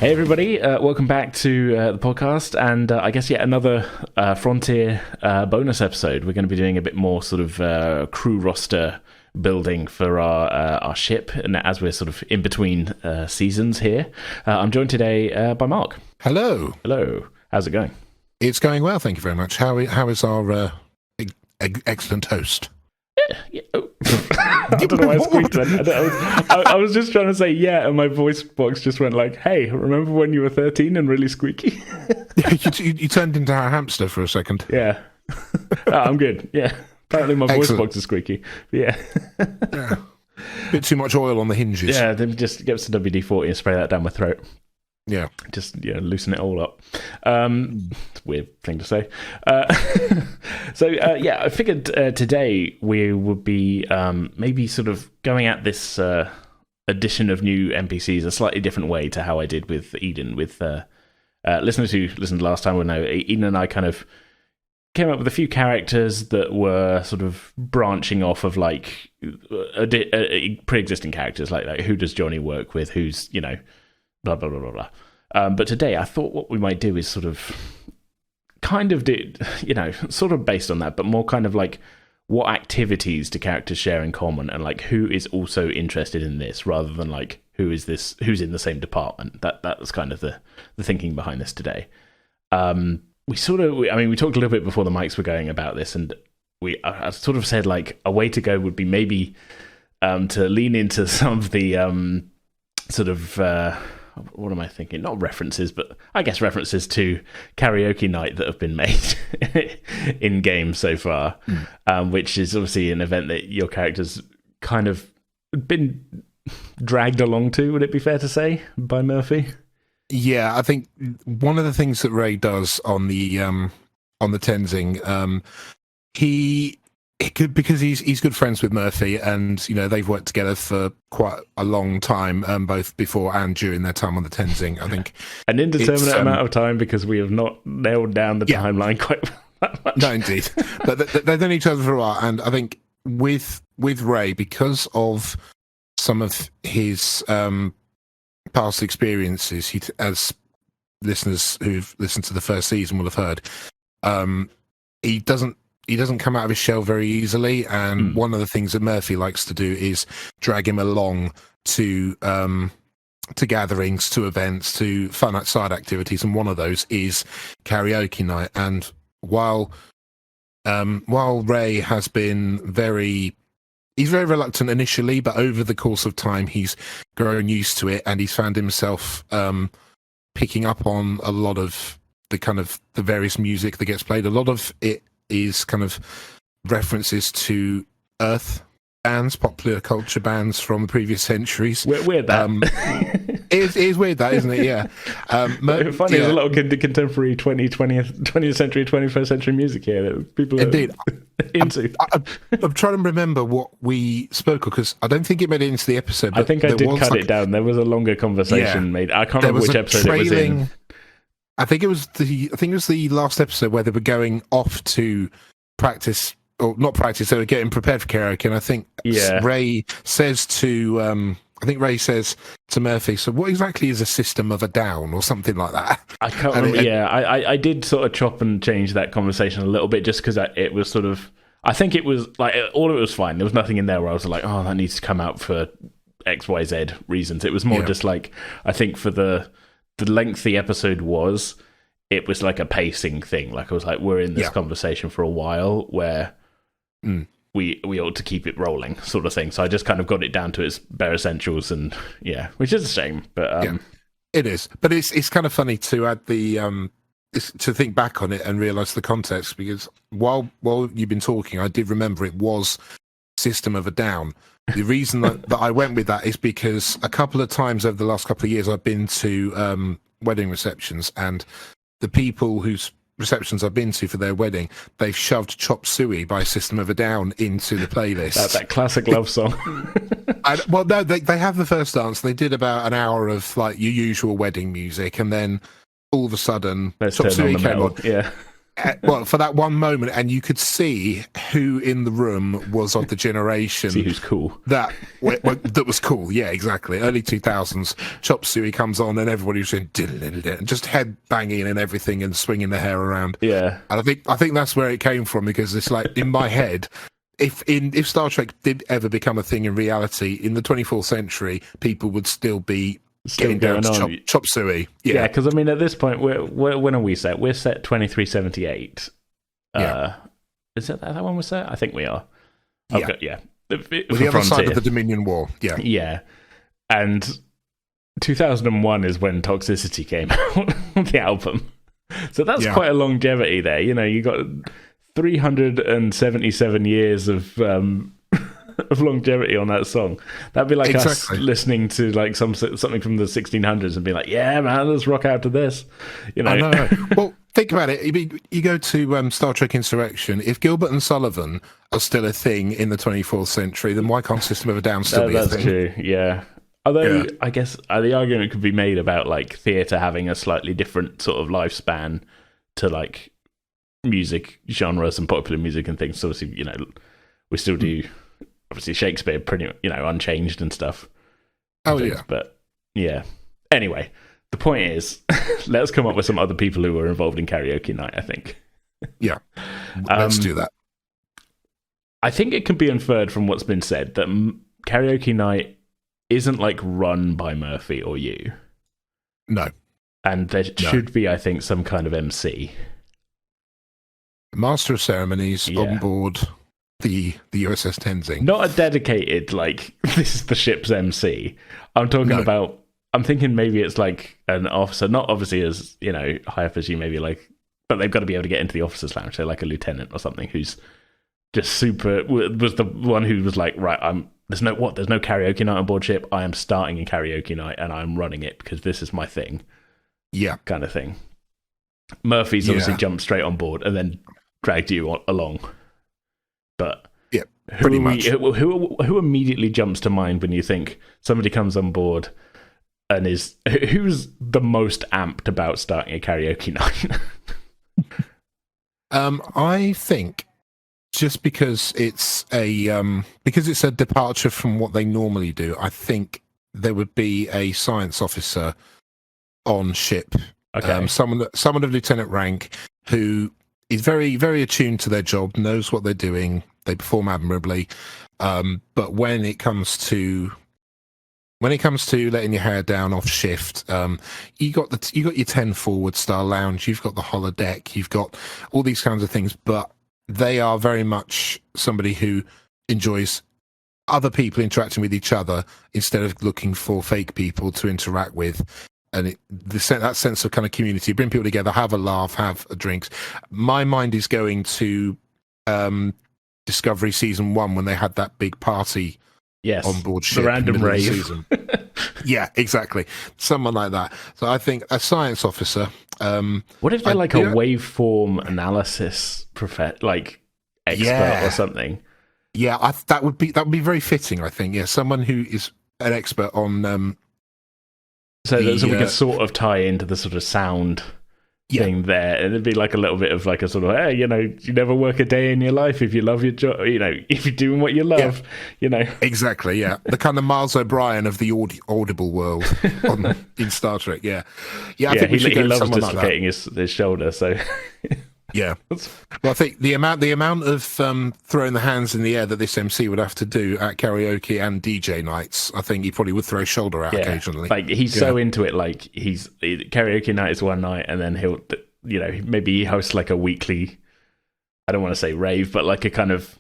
Hey everybody, welcome back to the podcast, and I guess yet another Frontier bonus episode. We're going to be doing a bit more sort of crew roster building for our ship, and as we're sort of in between seasons here. I'm joined today by Mark. Hello. Hello. How's it going? It's going well, thank you very much. How is our excellent host? Yeah. Oh. I don't know why I squeaked then. I was just trying to say yeah, and my voice box just went like, hey, remember when you were 13 and really squeaky? you turned into a hamster for a second. Yeah. I'm good. Yeah. Apparently my voice box is squeaky. Yeah. Yeah. Bit too much oil on the hinges. Yeah, then just get some WD-40 and spray that down my throat. Yeah. Just loosen it all up. It's a weird thing to say. I figured today we would be maybe sort of going at this addition of new NPCs a slightly different way to how I did with Eden. With listeners who listened last time will know, Eden and I kind of came up with a few characters that were sort of branching off of like pre-existing characters, like who does Johnny work with, who's, blah, blah, blah, blah, blah. But today I thought what we might do is sort of kind of do, sort of based on that, but more kind of like what activities do characters share in common, and like who is also interested in this, rather than like who's in the same department. That was kind of the thinking behind this today. We talked a little bit before the mics were going about this, and I sort of said like a way to go would be maybe to lean into some of the sort of what am I thinking? Not references, but I guess references to karaoke night that have been made in game so far, which is obviously an event that your character's kind of been dragged along to. Would it be fair to say by Murphy? Yeah, I think one of the things that Ray does on the Tenzing, because he's good friends with Murphy, and they've worked together for quite a long time, both before and during their time on the Tenzing. I think an indeterminate amount of time, because we have not nailed down the timeline quite that much. No, indeed, but they've known each other for a while, and I think with Ray, because of some of his past experiences, as listeners who've listened to the first season will have heard, he doesn't come out of his shell very easily, and one of the things that Murphy likes to do is drag him along to gatherings, to events, to fun outside activities, and one of those is karaoke night. And while Ray has been he's very reluctant initially, but over the course of time he's grown used to it, and he's found himself picking up on a lot of the various music that gets played. A lot of it is kind of references to Earth bands, popular culture bands from the previous centuries. Weird that. It is weird that, isn't it? Yeah. Funny, there's a lot of contemporary 20th century, 21st century music here that people are into. I'm trying to remember what we spoke of, because I don't think it made it into the episode. But I think I did cut it down. There was a longer conversation made. I can't remember which episode it was in. I think it was the last episode where they were going off to practice, or not practice. They were getting prepared for karaoke, and I think Ray says to Murphy, "So what exactly is a system of a down?" or something like that. I can't remember. I did sort of chop and change that conversation a little bit, just because it was sort of. I think it was like all of it was fine. There was nothing in there where I was like, "Oh, that needs to come out for XYZ reasons." It was more just like, I think for the length the episode was, it was like a pacing thing. Like I was like, we're in this conversation for a while where we ought to keep it rolling, sort of thing. So I just kind of got it down to its bare essentials, and which is a shame, but it is. But it's kind of funny to add the to think back on it and realise the context, because while you've been talking, I did remember it was System of a Down. The reason that I went with that is because a couple of times over the last couple of years I've been to wedding receptions, and the people whose receptions I've been to for their wedding, they've shoved Chop Suey by System of a Down into the playlist. that classic love song. No, they have the first dance. They did about an hour of like your usual wedding music, and then all of a sudden Chop Suey came on. Yeah. well, for that one moment, and you could see who in the room was of the generation. See who's cool. That was cool. Yeah, exactly. Early 2000s. Chop Suey comes on, and everybody's just head banging and everything, and swinging their hair around. Yeah, and I think that's where it came from, because it's like in my head. If Star Trek did ever become a thing in reality in the 24th century, people would still be getting down to chop suey. Yeah, because I mean, at this point, when are we set? We're set 2378. Yeah. Is that one we're set? I think we are. Yeah. Okay, yeah. With the other side of the Dominion War. Yeah. Yeah. And 2001 is when Toxicity came out, the album. So that's quite a longevity there. You know, you got 377 years of longevity on that song. That'd be like us listening to like something from the 1600s and be like, yeah, man, let's rock out to this. You know. I know. Well, think about it. You go to Star Trek Insurrection. If Gilbert and Sullivan are still a thing in the 24th century, then why can't System of a Down still be a thing? That's true. Yeah. Although I guess the argument could be made about like theatre having a slightly different sort of lifespan to like music genres and popular music and things. So obviously, you know, we still do obviously Shakespeare pretty, you know, unchanged and stuff. Oh yeah. But yeah. Anyway, the point is, let's come up with some other people who were involved in karaoke night, I think. Yeah. Let's do that. I think it can be inferred from what's been said that karaoke night isn't like run by Murphy or you. No. And there should be, I think, some kind of MC. Master of ceremonies on board the USS Tenzing. Not a dedicated, like, this is the ship's MC. I'm talking about, I'm thinking maybe it's like an officer, not obviously as, you know, high up as you, maybe like, but they've got to be able to get into the officer's lounge, so like a lieutenant or something who's just super, was the one who was like, right, there's no karaoke night on board ship. I am starting a karaoke night and I'm running it because this is my thing. Yeah. Kind of thing. Murphy's obviously jumped straight on board and then dragged you along. But pretty much. Who immediately jumps to mind when you think somebody comes on board and who's the most amped about starting a karaoke night? I think just because it's a departure from what they normally do, I think there would be a science officer on ship. Okay. Someone of lieutenant rank who is very, very attuned to their job, knows what they're doing, they perform admirably. But when it comes to letting your hair down off shift, you got your 10 forward star lounge, you've got the holodeck, you've got all these kinds of things, but they are very much somebody who enjoys other people interacting with each other instead of looking for fake people to interact with. And that sense of kind of community, bring people together, have a laugh, have a drinks. My mind is going to Discovery Season 1 when they had that big party on board ship. The random rave. Yeah, exactly. Someone like that. So I think a science officer. What if they're like a waveform analysis expert or something? Yeah, that would be very fitting, I think. Yeah, someone who is an expert on... So we could sort of tie into the sort of sound thing there, and it'd be like a little bit of like a sort of, hey, you know, you never work a day in your life if you love your job, you know, if you're doing what you love, you know. Exactly, yeah. The kind of Miles O'Brien of the audible world in Star Trek, yeah. I think he loves dislocating his shoulder, so... Yeah. Well, I think the amount of throwing the hands in the air that this MC would have to do at karaoke and DJ nights, I think he probably would throw his shoulder out occasionally. Like he's so into it, like karaoke night is one night, and then he'll, you know, maybe he hosts like a weekly, I don't want to say rave, but like a kind of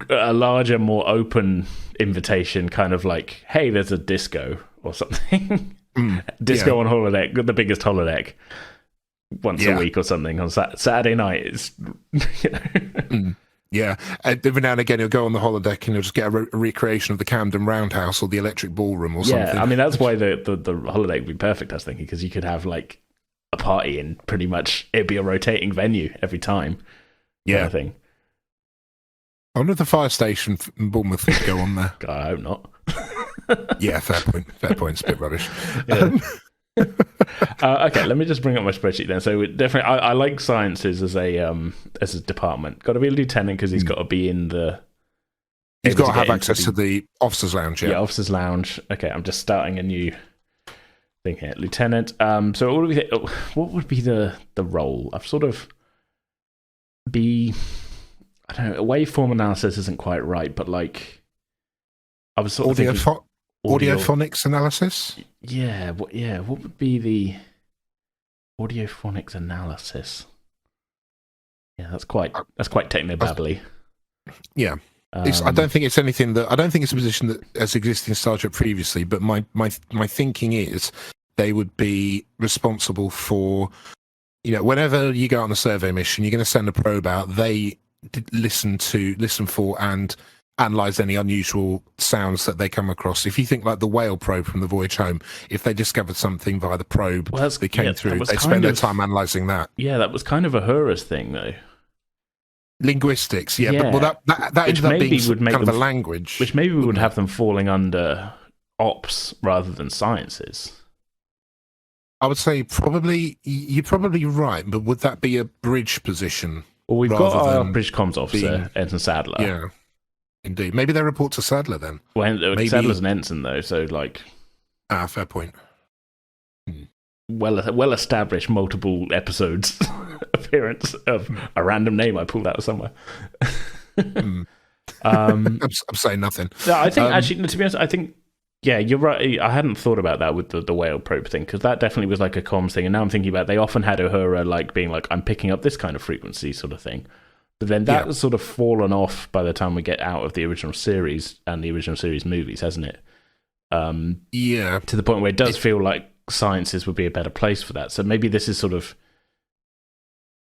a larger, more open invitation, kind of like, hey, there's a disco or something. Disco on holodeck, the biggest holodeck. Once a week or something on Saturday night. It's, you know. Yeah, every now and again he'll go on the holodeck and he'll just get a recreation of the Camden Roundhouse or the Electric Ballroom or something. Yeah, I mean that's why the holodeck would be perfect, I was thinking, because you could have like a party and pretty much it'd be a rotating venue every time. Yeah, kind of thing. I wonder if the fire station in Bournemouth would go on there. God, I hope not. Yeah, fair point. It's a bit rubbish. Yeah. Okay, let me just bring up my spreadsheet then. So definitely, I like sciences as a department. Got to be a lieutenant because he's got to be in the. He's got to have access to the officers' lounge. Yeah, officers' lounge. Okay, I'm just starting a new thing here, lieutenant. So what would be the role? I've sort of I don't know. Waveform analysis isn't quite right, but like I was sort of thinking audiophonics analysis. Yeah, what would be the audiophonics analysis? Yeah, that's quite technobabbly. Yeah. I don't think it's anything I don't think it's a position that has existed in Star Trek previously, but my thinking is they would be responsible for, whenever you go on a survey mission, you're going to send a probe out. They listen for and analyze any unusual sounds that they come across. If you think like the whale probe from the voyage home, if they discovered something via the probe that came through, they spend their time analyzing that. Yeah, that was kind of a Horus thing, though. Linguistics, but that ended up being kind of a language, which maybe would have them falling under ops rather than sciences. I would say you're probably right, but would that be a bridge position? Well, we've got our bridge comms officer, Ensign Sadler. Yeah, indeed. Maybe they report to Sadler then. Well, Sadler's an ensign though, so like. Fair point. Well established, multiple episodes appearance of a random name I pulled out of somewhere. I'm saying nothing. No, I think actually, to be honest, I think you're right. I hadn't thought about that with the whale probe thing, because that definitely was like a comms thing. And now I'm thinking about they often had Uhura like being like, I'm picking up this kind of frequency sort of thing. But then that has sort of fallen off by the time we get out of the original series and the original series movies, hasn't it? To the point where it does feel like sciences would be a better place for that. So maybe this is sort of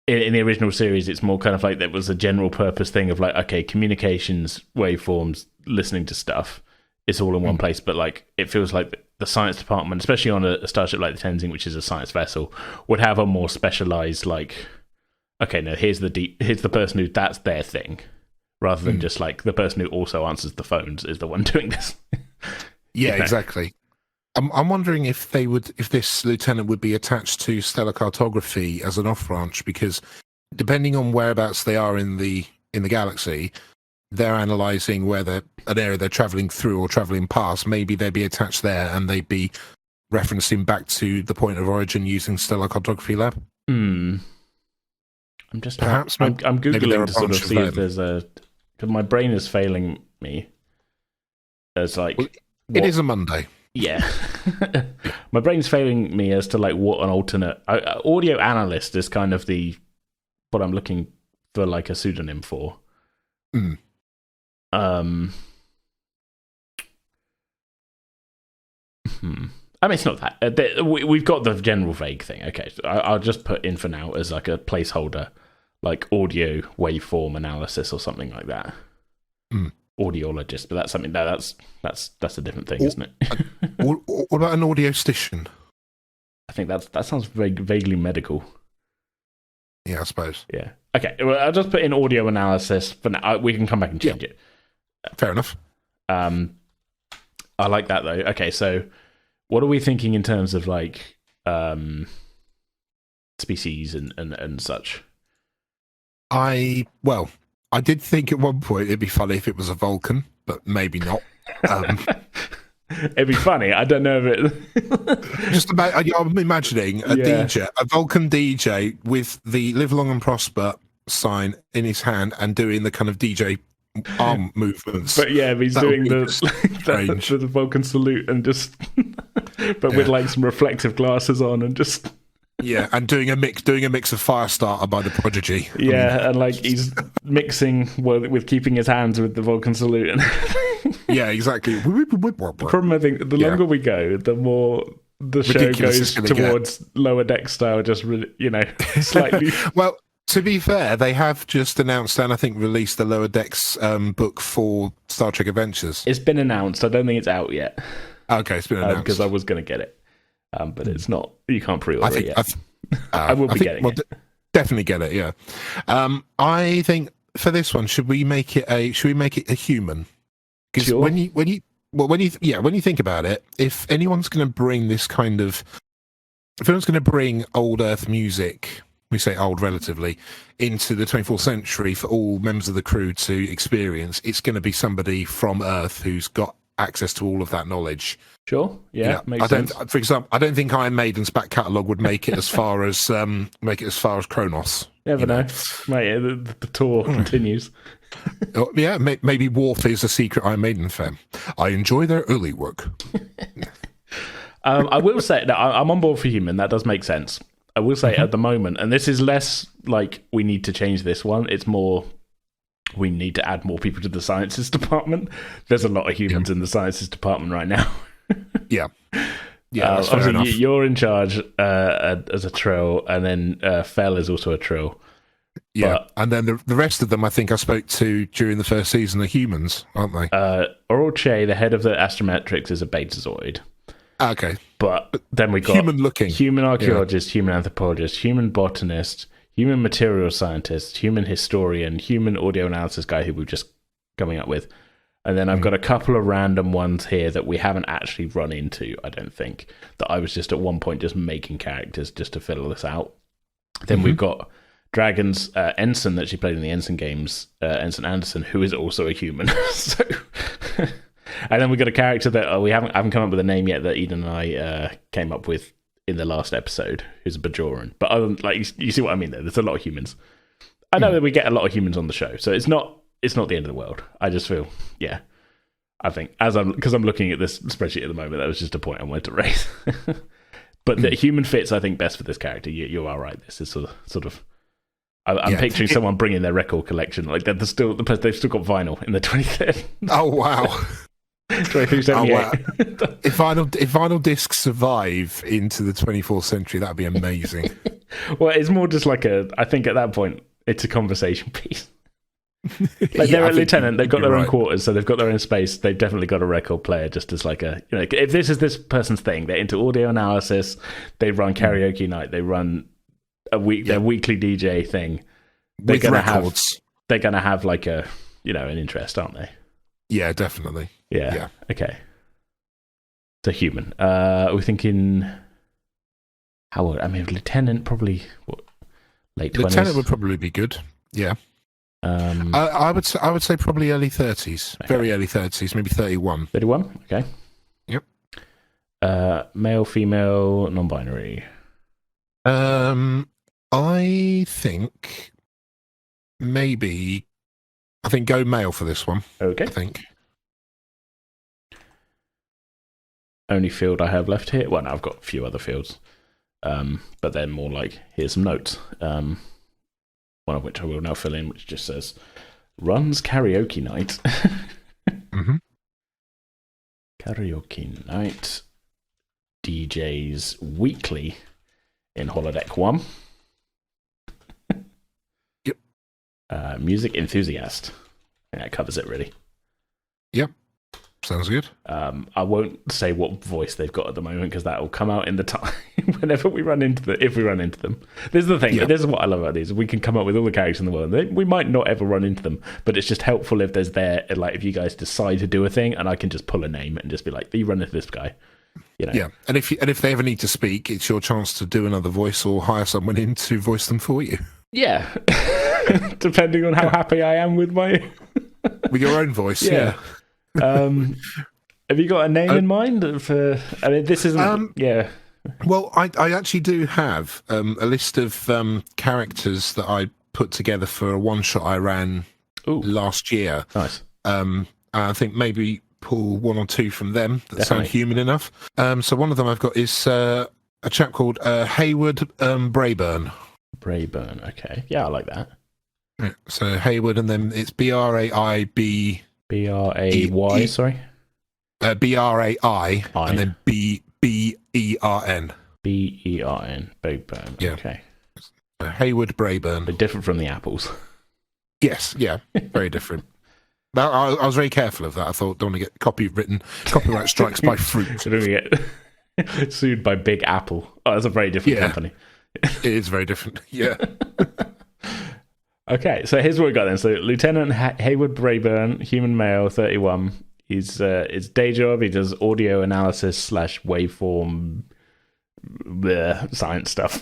in the original series, it's more kind of like that was a general purpose thing of like, okay, communications, waveforms, listening to stuff, it's all in one place. But like it feels like the science department, especially on a starship like the Tenzing, which is a science vessel, would have a more specialized like, okay, no, here's the person who that's their thing, rather than just like the person who also answers the phones is the one doing this. Exactly. I'm wondering if this lieutenant would be attached to stellar cartography as an off branch, because depending on whereabouts they are in the galaxy, they're analysing whether an area they're travelling through or travelling past.Maybe they'd be attached there, and they'd be referencing back to the point of origin using stellar cartography lab. I'm just perhaps I'm googling to sort of see if there's because my brain is failing me. There's like it is a Monday. Yeah. My brain's failing me as to like what an alternate audio analyst is kind of what I'm looking for, like a pseudonym for. I mean, it's not that. We've got the general vague thing. Okay, so I'll just put in for now as like a placeholder, like audio waveform analysis or something like that. Audiologist, but that's something that's a different thing, isn't it? What about an audiostician? I think that sounds vaguely medical. Yeah, I suppose. Yeah. Okay. Well, I'll just put in audio analysis for now. We can come back and change it. Fair enough. I like that though. Okay, so what are we thinking in terms of like species and such? I did think at one point it'd be funny if it was a Vulcan, but maybe not. It'd be funny. I don't know if it. Just about, I'm imagining a DJ, a Vulcan DJ with the "Live Long and Prosper" sign in his hand and doing the kind of DJ arm movements. But yeah, he's doing the Vulcan salute and just, but with like some reflective glasses on and just. Yeah, and doing a mix of Firestarter by the Prodigy. Yeah, and like he's mixing with keeping his hands with the Vulcan salute. And yeah, exactly. The problem, I think, the longer we go, the more the show goes towards lower deck style, just slightly. Well, to be fair, they have just announced and I think released the Lower Decks book for Star Trek Adventures. It's been announced. I don't think it's out yet. Okay, it's been announced because I was going to get it. But it's not. You can't pre-order it yet. I will be getting it. Definitely get it. Yeah. I think for this one, should we make it a human? Because sure. when you think about it, if anyone's going to bring this kind of if anyone's going to bring old Earth music, we say old relatively, into the 24th century for all members of the crew to experience, it's going to be somebody from Earth who's got access to all of that knowledge. Sure, yeah, makes sense. For example, I don't think Iron Maiden's back catalogue would make it as far as Kronos. Never know. Mate, the tour continues. Yeah, maybe Worf is a secret Iron Maiden fan. I enjoy their early work. I will say that I'm on board for human. That does make sense. I will say at the moment, and this is less like we need to change this one. It's more we need to add more people to the sciences department. There's a lot of humans in the sciences department right now. Yeah, that's fair enough. You're in charge as a trill, and then Fel is also a trill. Yeah, and then the rest of them, I think I spoke to during the first season, are humans, aren't they? Oral Che, the head of the Astrometrics, is a Betazoid. Okay. But then we got human-looking, human archaeologist, human anthropologist, human botanist, human material scientist, human historian, human audio analysis guy who we're just coming up with. And then I've got a couple of random ones here that we haven't actually run into, I don't think, that I was just at one point just making characters just to fill this out. Then we've got Dragon's Ensign that she played in the Ensign games, Ensign Anderson, who is also a human. So... And then we got a character that we haven't come up with a name yet that Eden and I came up with in the last episode, who's a Bajoran. But like you see what I mean there. There's a lot of humans. I know that we get a lot of humans on the show, so it's not the end of the world. I just feel, I think because I'm looking at this spreadsheet at the moment, that was just a point I wanted to raise. But the human fits, I think, best for this character. You are right. This is sort of. I'm picturing someone bringing their record collection. Like they've still got vinyl in the 23rd. Oh wow. 2378. Oh, wow. If vinyl discs survive into the 24th century, that'd be amazing. Well, it's more just like I think at that point, it's a conversation piece. Like they're a lieutenant, they've got their own quarters, so they've got their own space. They've definitely got a record player just as like if this is this person's thing, they're into audio analysis, they run karaoke night, they run their weekly DJ thing. They're going to have like a, an interest, aren't they? Yeah, definitely. Yeah. Okay. So human. We're thinking. How old? I mean, lieutenant probably late 20s. Lieutenant would probably be good. Yeah. I would say probably early 30s. Okay. Very early 30s, maybe 31. 31. Okay. Yep. Male, female, non-binary. I think go male for this one. Okay. I think. Only field I have left here. Well, no, I've got a few other fields, but they're more like here's some notes. One of which I will now fill in, which just says runs karaoke night. Karaoke night. DJs weekly in Holodeck 1. Yep. Music enthusiast. I think that covers it really. Yep. Sounds good. I won't say what voice they've got at the moment because that will come out in the time whenever we run into if we run into them. This is the thing. Yeah. This is what I love about these. We can come up with all the characters in the world. We might not ever run into them, but it's just helpful if there's like if you guys decide to do a thing, and I can just pull a name and just be like, "You run into this guy." Yeah, and if they ever need to speak, it's your chance to do another voice or hire someone in to voice them for you. Yeah, depending on how happy I am with with your own voice. Yeah. Have you got a name in mind for? I mean, this isn't. Yeah. Well, I actually do have a list of characters that I put together for a one shot I ran last year. Nice. I think maybe pull one or two from them that sound human enough. So one of them I've got is a chap called Hayward Brayburn. Brayburn. Okay. Yeah, I like that. Yeah, so Hayward, and then it's BRAI. BRAY, sorry? BRAI, and then BERN. BERN, Brayburn. Yeah. Okay. Hayward Brayburn. But different from the apples. Yes, yeah, very different. Now, I was very careful of that. I thought, don't want to get copyright strikes by fruit. Don't want to get sued by Big Apple. Oh, that's a very different company. It is very different, yeah. Okay, so here's what we got then. So Lieutenant Hayward Brayburn, human male, 31. His day job, he does audio analysis / waveform science stuff.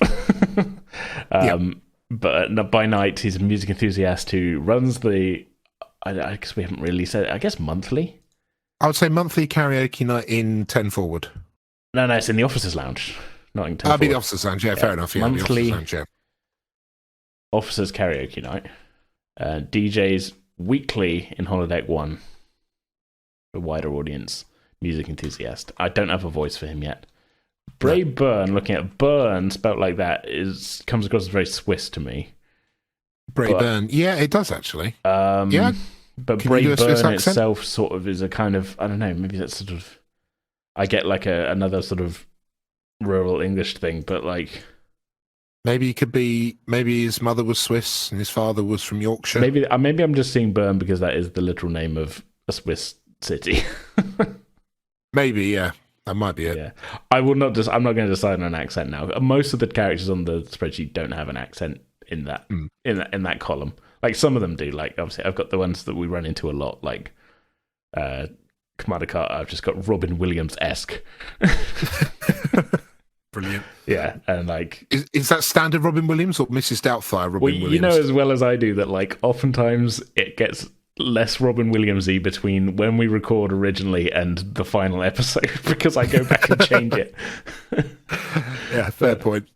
But by night, he's a music enthusiast who runs the. I guess we haven't really said. I guess monthly. I would say monthly karaoke night in 10 Forward. No, it's in the officers' lounge, not in 10 Forward. I'll be the officers' lounge. Yeah, fair enough. Yeah, monthly the officers' lounge, officers karaoke night. DJs weekly in Holodeck 1. A wider audience, music enthusiast. I don't have a voice for him yet. Bray Byrne, looking at Byrne spelt like that, comes across as very Swiss to me. Bray Byrne, yeah, it does actually. Yeah, but Bray Byrne itself sort of is a kind of, I don't know, maybe that's sort of, I get like another sort of rural English thing, but like maybe he could be, maybe his mother was Swiss and his father was from Yorkshire. Maybe I'm just seeing Bern because that is the literal name of a Swiss city. Maybe, yeah. That might be it. Yeah. I'm not going to decide on an accent now. Most of the characters on the spreadsheet don't have an accent in that in that column. Like some of them do. Like obviously I've got the ones that we run into a lot, like Commander Carter. I've just got Robin Williams-esque. Brilliant. Yeah, and like is that standard Robin Williams or Mrs. Doubtfire Robin Williams? You know as well as I do that like oftentimes it gets less Robin Williams-y between when we record originally and the final episode because I go back and change it. Yeah, fair point.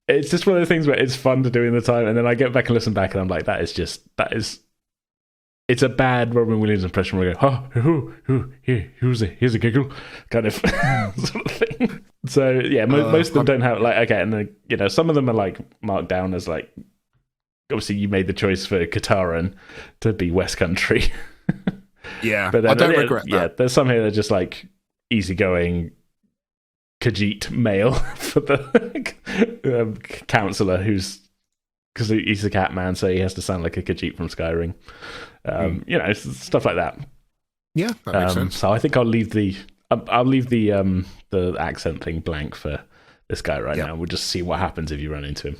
It's just one of the things where it's fun to do in the time, and then I get back and listen back and I'm like, it's a bad Robin Williams impression where I go, here's a giggle, kind of sort of thing. So yeah, most of them don't have like, okay, and then, some of them are like marked down as like, obviously you made the choice for Kataran to be West Country. Yeah, but then, I don't regret that. Yeah, there's some here that are just like easygoing Khajiit male for the councillor because he's a cat man, so he has to sound like a Khajiit from Skyrim. Stuff like that. Yeah, that makes sense. So I think I'll leave the accent thing blank for this guy right now. We'll just see what happens if you run into him.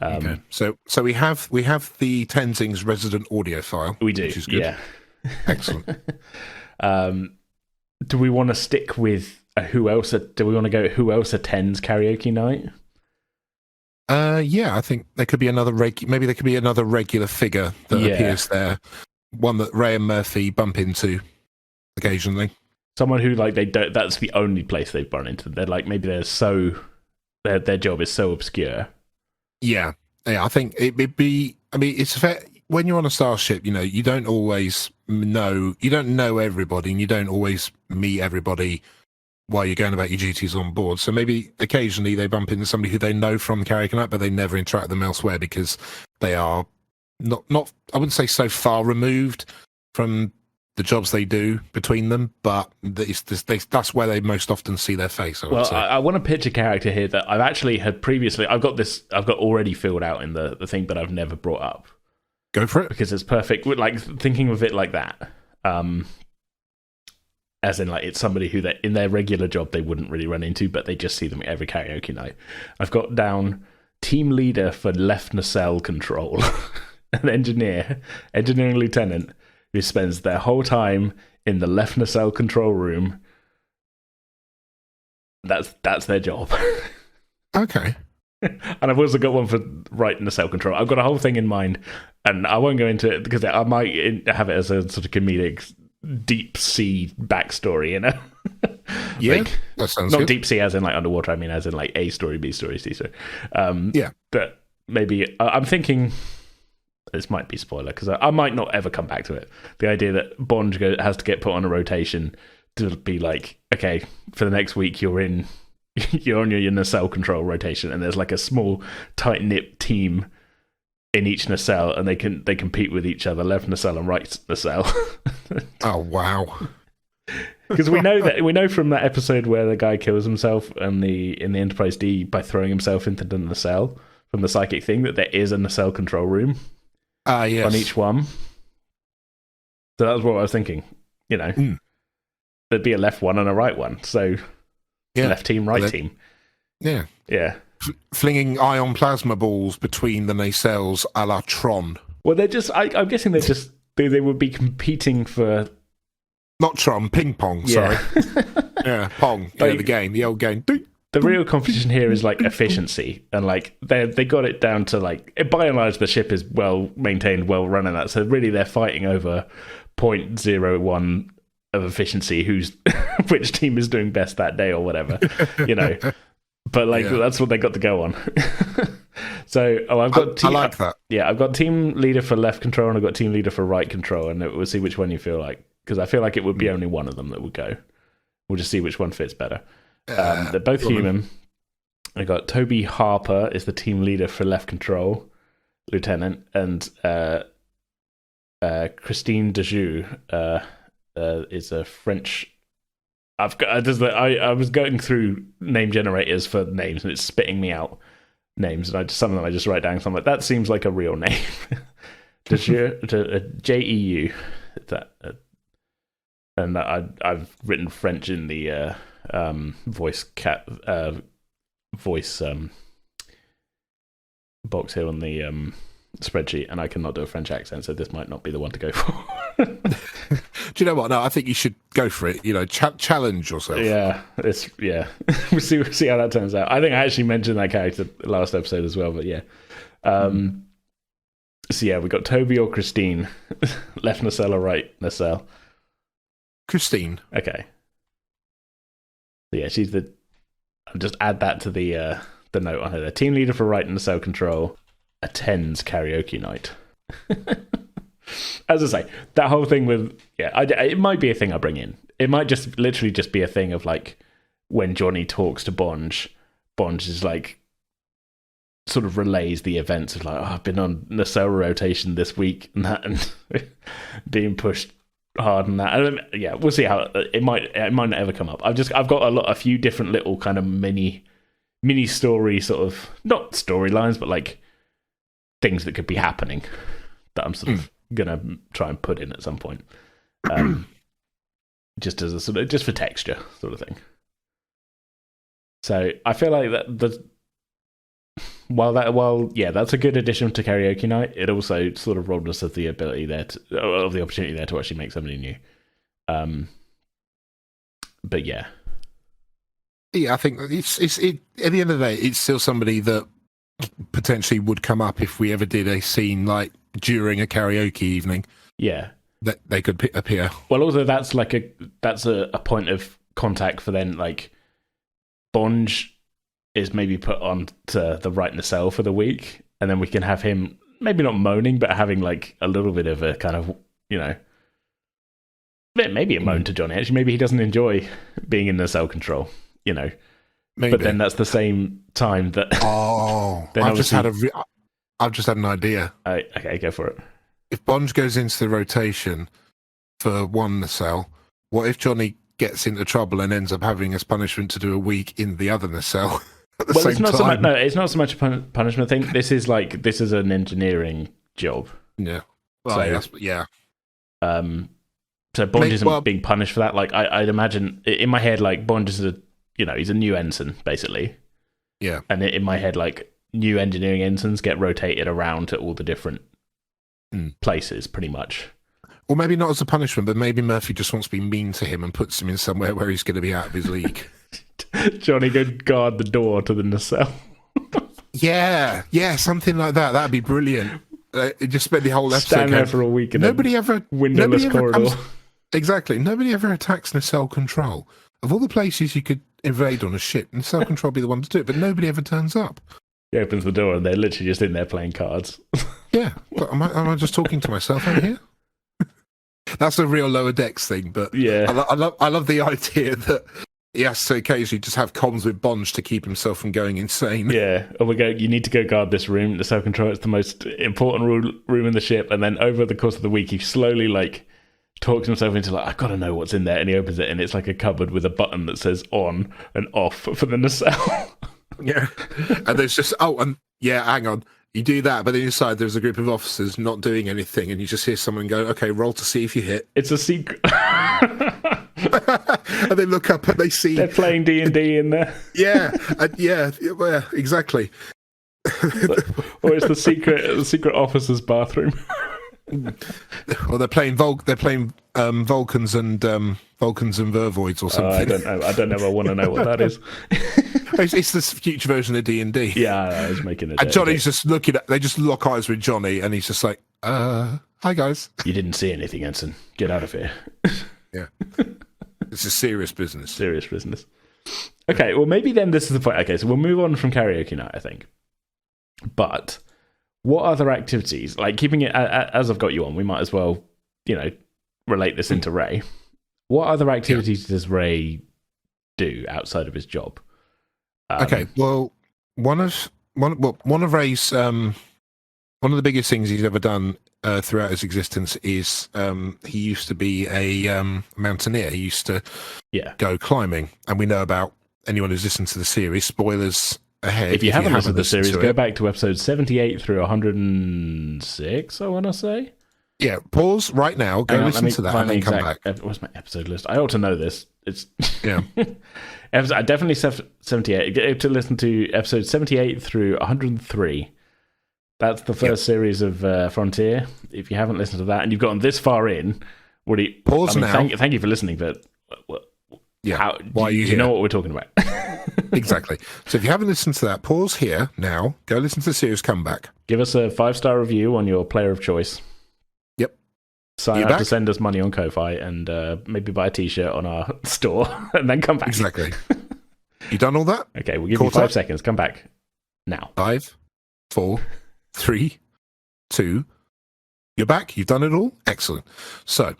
Okay. So we have the Tenzing's resident audio file. We do, which is good. Yeah. Excellent. Do we want to stick with who else attends karaoke night? Yeah, I think there could be another regular figure that appears there. One that Ray and Murphy bump into occasionally. Someone who like that's the only place they've run into. They're like maybe their job is so obscure. Yeah, I think it'd be. I mean, it's fair when you're on a starship. You don't always know. You don't know everybody, and you don't always meet everybody while you're going about your duties on board. So maybe occasionally they bump into somebody who they know from karaoke night, but they never interact with them elsewhere because they are not. I wouldn't say so far removed from the jobs they do between them, but that's where they most often see their face. I want to pitch a character here that I've actually had previously. I've got already filled out in the thing, but I've never brought up. Go for it, because it's perfect. Like thinking of it like that, as in like it's somebody who they in their regular job they wouldn't really run into, but they just see them every karaoke night. I've got down team leader for left nacelle control, an engineering lieutenant, who spends their whole time in the left nacelle control room. That's their job. Okay. And I've also got one for right nacelle control. I've got a whole thing in mind, and I won't go into it because I might have it as a sort of comedic deep sea backstory, Yeah, like, that sounds not good. Deep sea as in like underwater. I mean as in like A story, B story, C story. Yeah. But maybe I'm thinking... This might be a spoiler because I might not ever come back to it. The idea that Bond has to get put on a rotation to be like, okay, for the next week you're on your nacelle control rotation, and there's like a small tight knit team in each nacelle, and they compete with each other, left nacelle and right nacelle. Oh wow! Because we know from that episode where the guy kills himself in the Enterprise D by throwing himself into the nacelle from the psychic thing, that there is a nacelle control room. Yes. On each one. So that was what I was thinking. There'd be a left one and a right one. So left team, right team. Yeah. Yeah. Flinging ion plasma balls between the nacelles a la Tron. Well, they're just, I'm guessing they would be competing for... Not Tron, ping pong, sorry. Yeah, Pong. The game, the old game. the real competition here is like efficiency, and like they got it down to like, by and large the ship is well maintained, well run, and that. So really they're fighting over 0.01 of efficiency, who's which team is doing best that day or whatever, you know. But like that's what they got to go on. So I've got I like that. Yeah, I've got team leader for left control and I've got team leader for right control, and we'll see which one you feel like, because I feel like it would be only one of them that would go. We'll just see which one fits better. They're both human. I got Toby Harper is the team leader for left control, lieutenant, and Christine Dejoux is a French. I was going through name generators for names and it's spitting me out names, and some of them I just write down. So I'm like, that seems like a real name. Dejoux, Jeu. And I've written French in the voice box here on the spreadsheet, and I cannot do a French accent, so this might not be the one to go for. Do you know what? No, I think you should go for it. You know, challenge yourself. Yeah, we'll see how that turns out. I think I actually mentioned that character last episode as well, but yeah. So yeah, we got Toby or Christine, left nacelle or right nacelle. Christine. Okay. So yeah, she's the. I'll just add that to the note on her. The team leader for right nacelle control attends karaoke night. As I say, that whole thing with it might be a thing I bring in. It might just literally just be a thing of like when Johnny talks to Bonge is like sort of relays the events of like, I've been on nacelle rotation this week and that, and being pushed hard and that. And, we'll see how it might not ever come up. I've got a few different little kind of mini story, sort of not storylines, but like things that could be happening that I'm sort of gonna try and put in at some point, just as a sort of just for texture sort of thing. So I feel like that that's a good addition to karaoke night. It also sort of robbed us of the ability there of the opportunity there to actually make somebody new. But yeah, I think it's at the end of the day, it's still somebody that potentially would come up if we ever did a scene like during a karaoke evening. Yeah, that they could appear. Well, also that's a point of contact for then, like Bonge is maybe put on to the right nacelle for the week, and then we can have him maybe not moaning, but having like a little bit of a kind of, you know, maybe a moan to Johnny. Actually, maybe he doesn't enjoy being in nacelle control, you know. Maybe. But then that's the same time that. I've just had an idea. Okay, go for it. If Bonge goes into the rotation for one nacelle, what if Johnny gets into trouble and ends up having as punishment to do a week in the other nacelle at the same time? It's not so much a punishment thing. This is an engineering job. Yeah. Well, so, yeah. So Bonge isn't being punished for that. Like I'd imagine in my head, like Bonge is he's a new ensign basically. Yeah. And in my head, like new engineering ensigns get rotated around to all the different places, pretty much. Or maybe not as a punishment, but maybe Murphy just wants to be mean to him and puts him in somewhere where he's going to be out of his league. Johnny, go guard the door to the nacelle. Yeah, something like that. That'd be brilliant. Just spend the whole episode stand there for a week and windowless corridor. Exactly. Nobody ever attacks nacelle control. Of all the places you could invade on a ship, nacelle control would be the one to do it, but nobody ever turns up. He opens the door and they're literally just in there playing cards. Yeah. But am I just talking to myself over here? That's a real Lower Decks thing, but yeah, I love the idea that he has to occasionally just have comms with Bonge to keep himself from going insane. Yeah, or you need to go guard this room, the self-control. It's the most important room in the ship. And then over the course of the week, he slowly like talks himself into like, I've got to know what's in there, and he opens it, and it's like a cupboard with a button that says on and off for the nacelle. Yeah, and there's just hang on. You do that, but then inside there's a group of officers not doing anything, and you just hear someone go, okay, roll to see if you hit. It's a secret. And they look up and they see... They're playing D&D in there. Yeah, exactly. Or it's the secret officer's bathroom. Or they're playing Vulcans and Vervoids or something. I don't know. I want to know what that is. It's this future version of D&D. Yeah, I was making it. And Johnny's just looking at. They just lock eyes with Johnny, and he's just like, "Hi guys." You didn't see anything, Ensign. Get out of here. Yeah, this is serious business. Serious business. Okay, well, maybe then this is the point. Okay, so we'll move on from karaoke night, I think. But what other activities, like keeping it as I've got you on, we might as well, relate this into Ray. What other activities does Ray do outside of his job? Okay, well, one of Ray's one of the biggest things he's ever done throughout his existence is he used to be a mountaineer. He used to go climbing, and we know about anyone who's listened to the series. Spoilers ahead. If you haven't listened to the series, go back to episode 78 through 106. I want to say. Yeah, pause right now. Go listen to that, and then come back. What's my episode list? I ought to know this. It's yeah. I definitely 78. Get to listen to episode 78 through 103. That's the first series of Frontier. If you haven't listened to that and you've gotten this far in, pause now. Thank you for listening, but why are you here? You know what we're talking about? Exactly. So if you haven't listened to that, pause here now. Go listen to the series. Come back. Give us a 5-star review on your player of choice. Yep. Sign up to send us money on Ko-Fi and maybe buy a T-shirt on our store and then come back. Exactly. You done all that? Okay, we'll give you 5 seconds. Come back now. 5, 4, 3, 2. You're back. You've done it all. Excellent. So,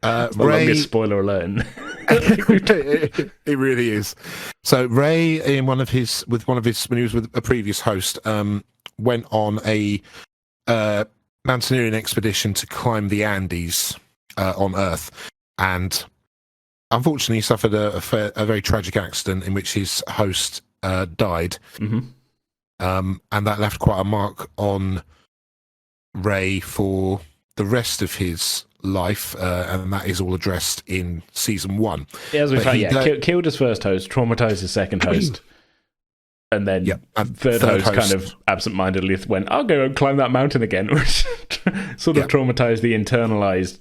the longest spoiler alert. It really is. So Ray, when he was with a previous host, went on a mountaineering expedition to climb the Andes on Earth, and unfortunately suffered a very tragic accident in which his host died. Mm-hmm. And that left quite a mark on Ray for the rest of his life, and that is all addressed in season 1. Yeah, as we found, killed his first host, traumatized his second host, and then third host kind of absentmindedly went, "I'll go and climb that mountain again," which sort of traumatized the internalized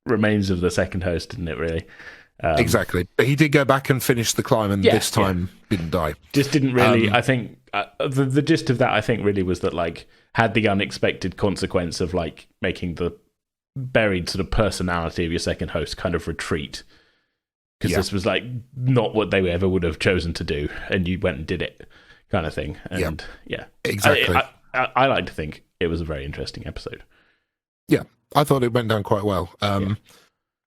remains of the second host, didn't it? Really. Exactly, but he did go back and finish the climb, and this time didn't die. Just didn't really. I think the gist of that, I think, really was that had the unexpected consequence of making the buried sort of personality of your second host kind of retreat, because this was not what they ever would have chosen to do, and you went and did it, kind of thing. And exactly. I like to think it was a very interesting episode. Yeah, I thought it went down quite well.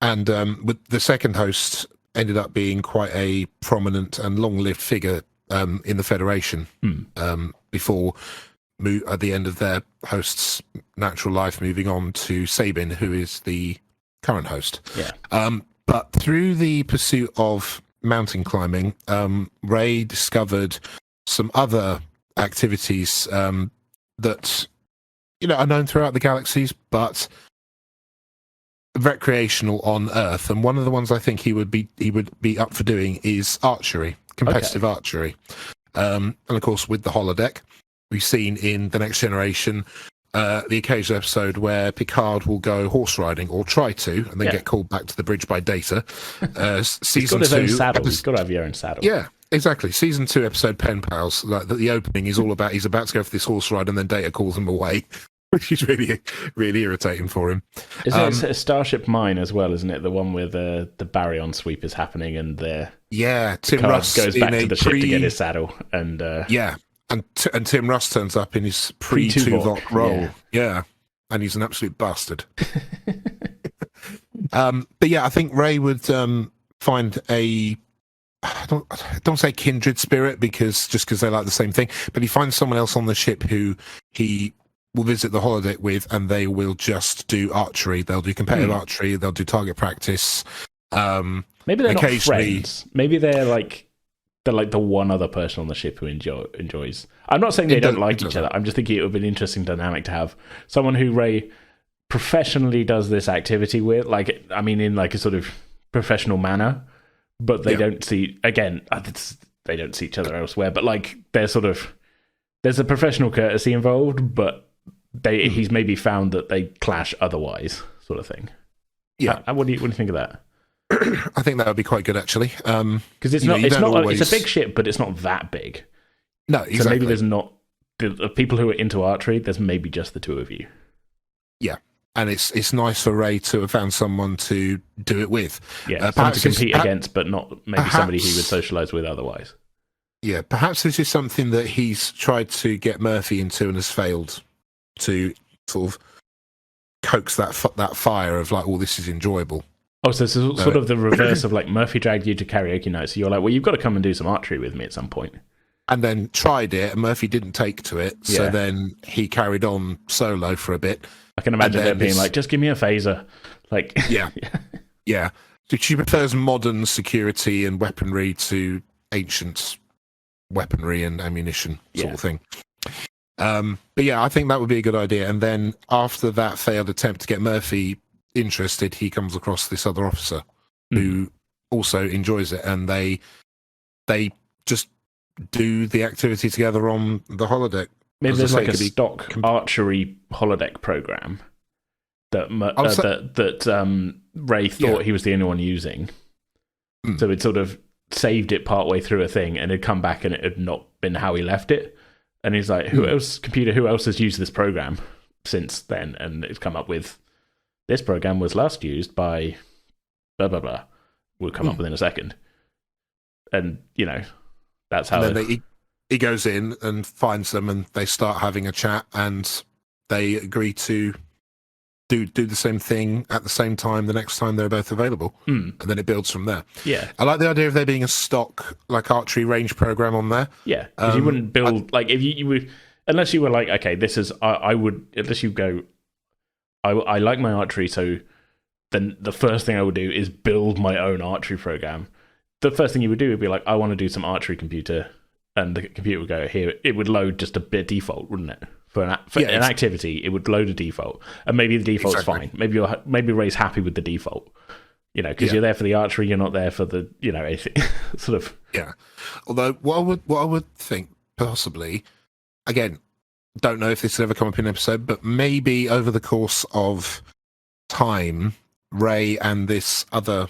And with the second host ended up being quite a prominent and long-lived figure in the Federation before at the end of their host's natural life, moving on to Sabin, who is the current host. Yeah. But through the pursuit of mountain climbing, Ray discovered some other activities that are known throughout the galaxies, but recreational on Earth. And one of the ones I think he would be up for doing is archery, competitive archery. And of course, with the holodeck, we've seen in The Next Generation the occasional episode where Picard will go horse riding, or try to, and then get called back to the bridge by Data. Season He's got his 2, own saddle. He's got to have your own saddle. Yeah, exactly. Season 2, episode Pen Pals. The opening is all about he's about to go for this horse ride, and then Data calls him away, which is really, really irritating for him. It's a Starship Mine as well, isn't it? The one where the baryon sweep is happening, and Tim Russ goes back to the ship to get his saddle, and And Tim Russ turns up in his pre-Tuvok role. Yeah. And he's an absolute bastard. But yeah, I think Ray would find I don't say kindred spirit because they like the same thing, but he finds someone else on the ship who he will visit the holodeck with, and they will just do archery. They'll do competitive archery. They'll do target practice. Maybe they're not friends. Maybe they're like the one other person on the ship who enjoys. I'm not saying they don't like each other. I'm just thinking it would be an interesting dynamic to have someone who Ray professionally does this activity with, in a sort of professional manner, but they don't see, again, they don't see each other elsewhere, but they're sort of, there's a professional courtesy involved, but he's maybe found that they clash otherwise, sort of thing. Yeah. What do you think of that? I think that would be quite good, actually. Because it's not. It's a big ship, but it's not that big. No, exactly. So maybe there's not the people who are into archery. There's maybe just the two of you. Yeah, and it's nice for Ray to have found someone to do it with. Yeah, someone to compete against, but not maybe somebody he would socialise with otherwise. Yeah, perhaps this is something that he's tried to get Murphy into and has failed to sort of coax that fire of like, oh, this is enjoyable. Oh, so it's sort of the reverse of like Murphy dragged you to karaoke night, so you're like, well, you've got to come and do some archery with me at some point. And then tried it, and Murphy didn't take to it, so then he carried on solo for a bit. I can imagine it being like, just give me a phaser. Like, yeah. She prefers modern security and weaponry to ancient weaponry and ammunition sort of thing. But yeah, I think that would be a good idea. And then after that failed attempt to get Murphy interested, he comes across this other officer who also enjoys it, and they just do the activity together on the holodeck. Maybe there's like a stock archery holodeck program that Ray thought he was the only one using. So it sort of saved it partway through a thing, and it'd come back and it had not been how he left it. And he's like, who else has used this program since then? And it's come up with, this program was last used by blah, blah, blah. We'll come up within a second. And, that's how... And then he goes in and finds them, and they start having a chat, and they agree to do the same thing at the same time the next time they're both available. And then it builds from there. Yeah. I like the idea of there being a stock, like, archery range program on there. Yeah, because you wouldn't build... if you would... Unless you were like, okay, this is... I would... Unless you go... I like my archery, so then the first thing I would do is build my own archery program. The first thing you would do would be like, I want to do some archery computer, and the computer would go here. It would load just a bit default, wouldn't it? For an activity, it would load a default, and maybe the default's fine. Maybe Ray's happy with the default, because you're there for the archery, you're not there for the sort of. Yeah. Although what I would think possibly, again, don't know if this will ever come up in an episode, but maybe over the course of time, Ray and this other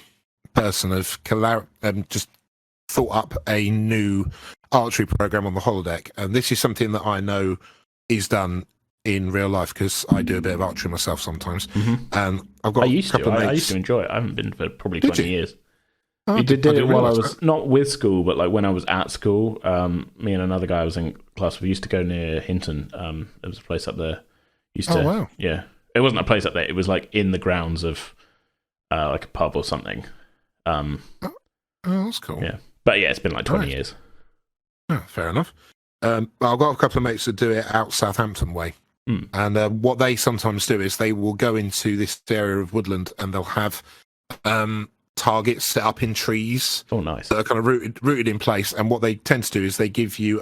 person have just thought up a new archery program on the holodeck, and this is something that I know is done in real life because I do a bit of archery myself sometimes. And I've got a couple of mates. I used to enjoy it. I haven't been for probably 20 years. Oh, you did it while I was not with school, but like when I was at school. Me and another guy I was in class. We used to go near Hinton. There was a place up there. Wow. Yeah, it wasn't a place up there. It was like in the grounds of like a pub or something. Oh, that's cool. Yeah, but yeah, it's been like 20 years. Oh, fair enough. I've got a couple of mates that do it out Southampton way. And what they sometimes do is they will go into this area of woodland, and they'll have targets set up in trees. Oh, nice. That are kind of rooted in place. And what they tend to do is they give you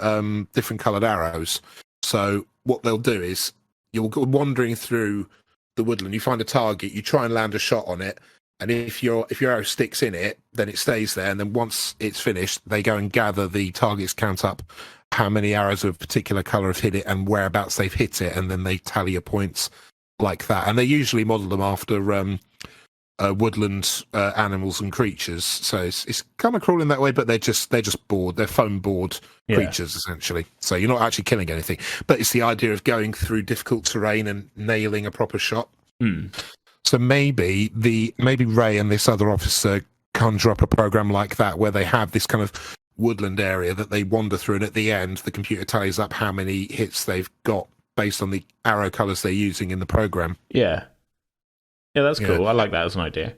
different coloured arrows. So what they'll do is you'll go wandering through the woodland, you find a target, you try and land a shot on it, and if your arrow sticks in it, then it stays there. And then once it's finished, they go and gather the targets, count up how many arrows of a particular colour have hit it and whereabouts they've hit it, and then they tally your points like that. And they usually model them after woodland animals and creatures. So it's kind of cruel in that way, but they're just bored. They're foam bored creatures essentially. So you're not actually killing anything, but it's the idea of going through difficult terrain and nailing a proper shot. So maybe Ray and this other officer conjure up a program like that, where they have this kind of woodland area that they wander through, and at the end the computer tallies up how many hits they've got based on the arrow colours they're using in the program. Yeah, that's cool. I like that as an idea.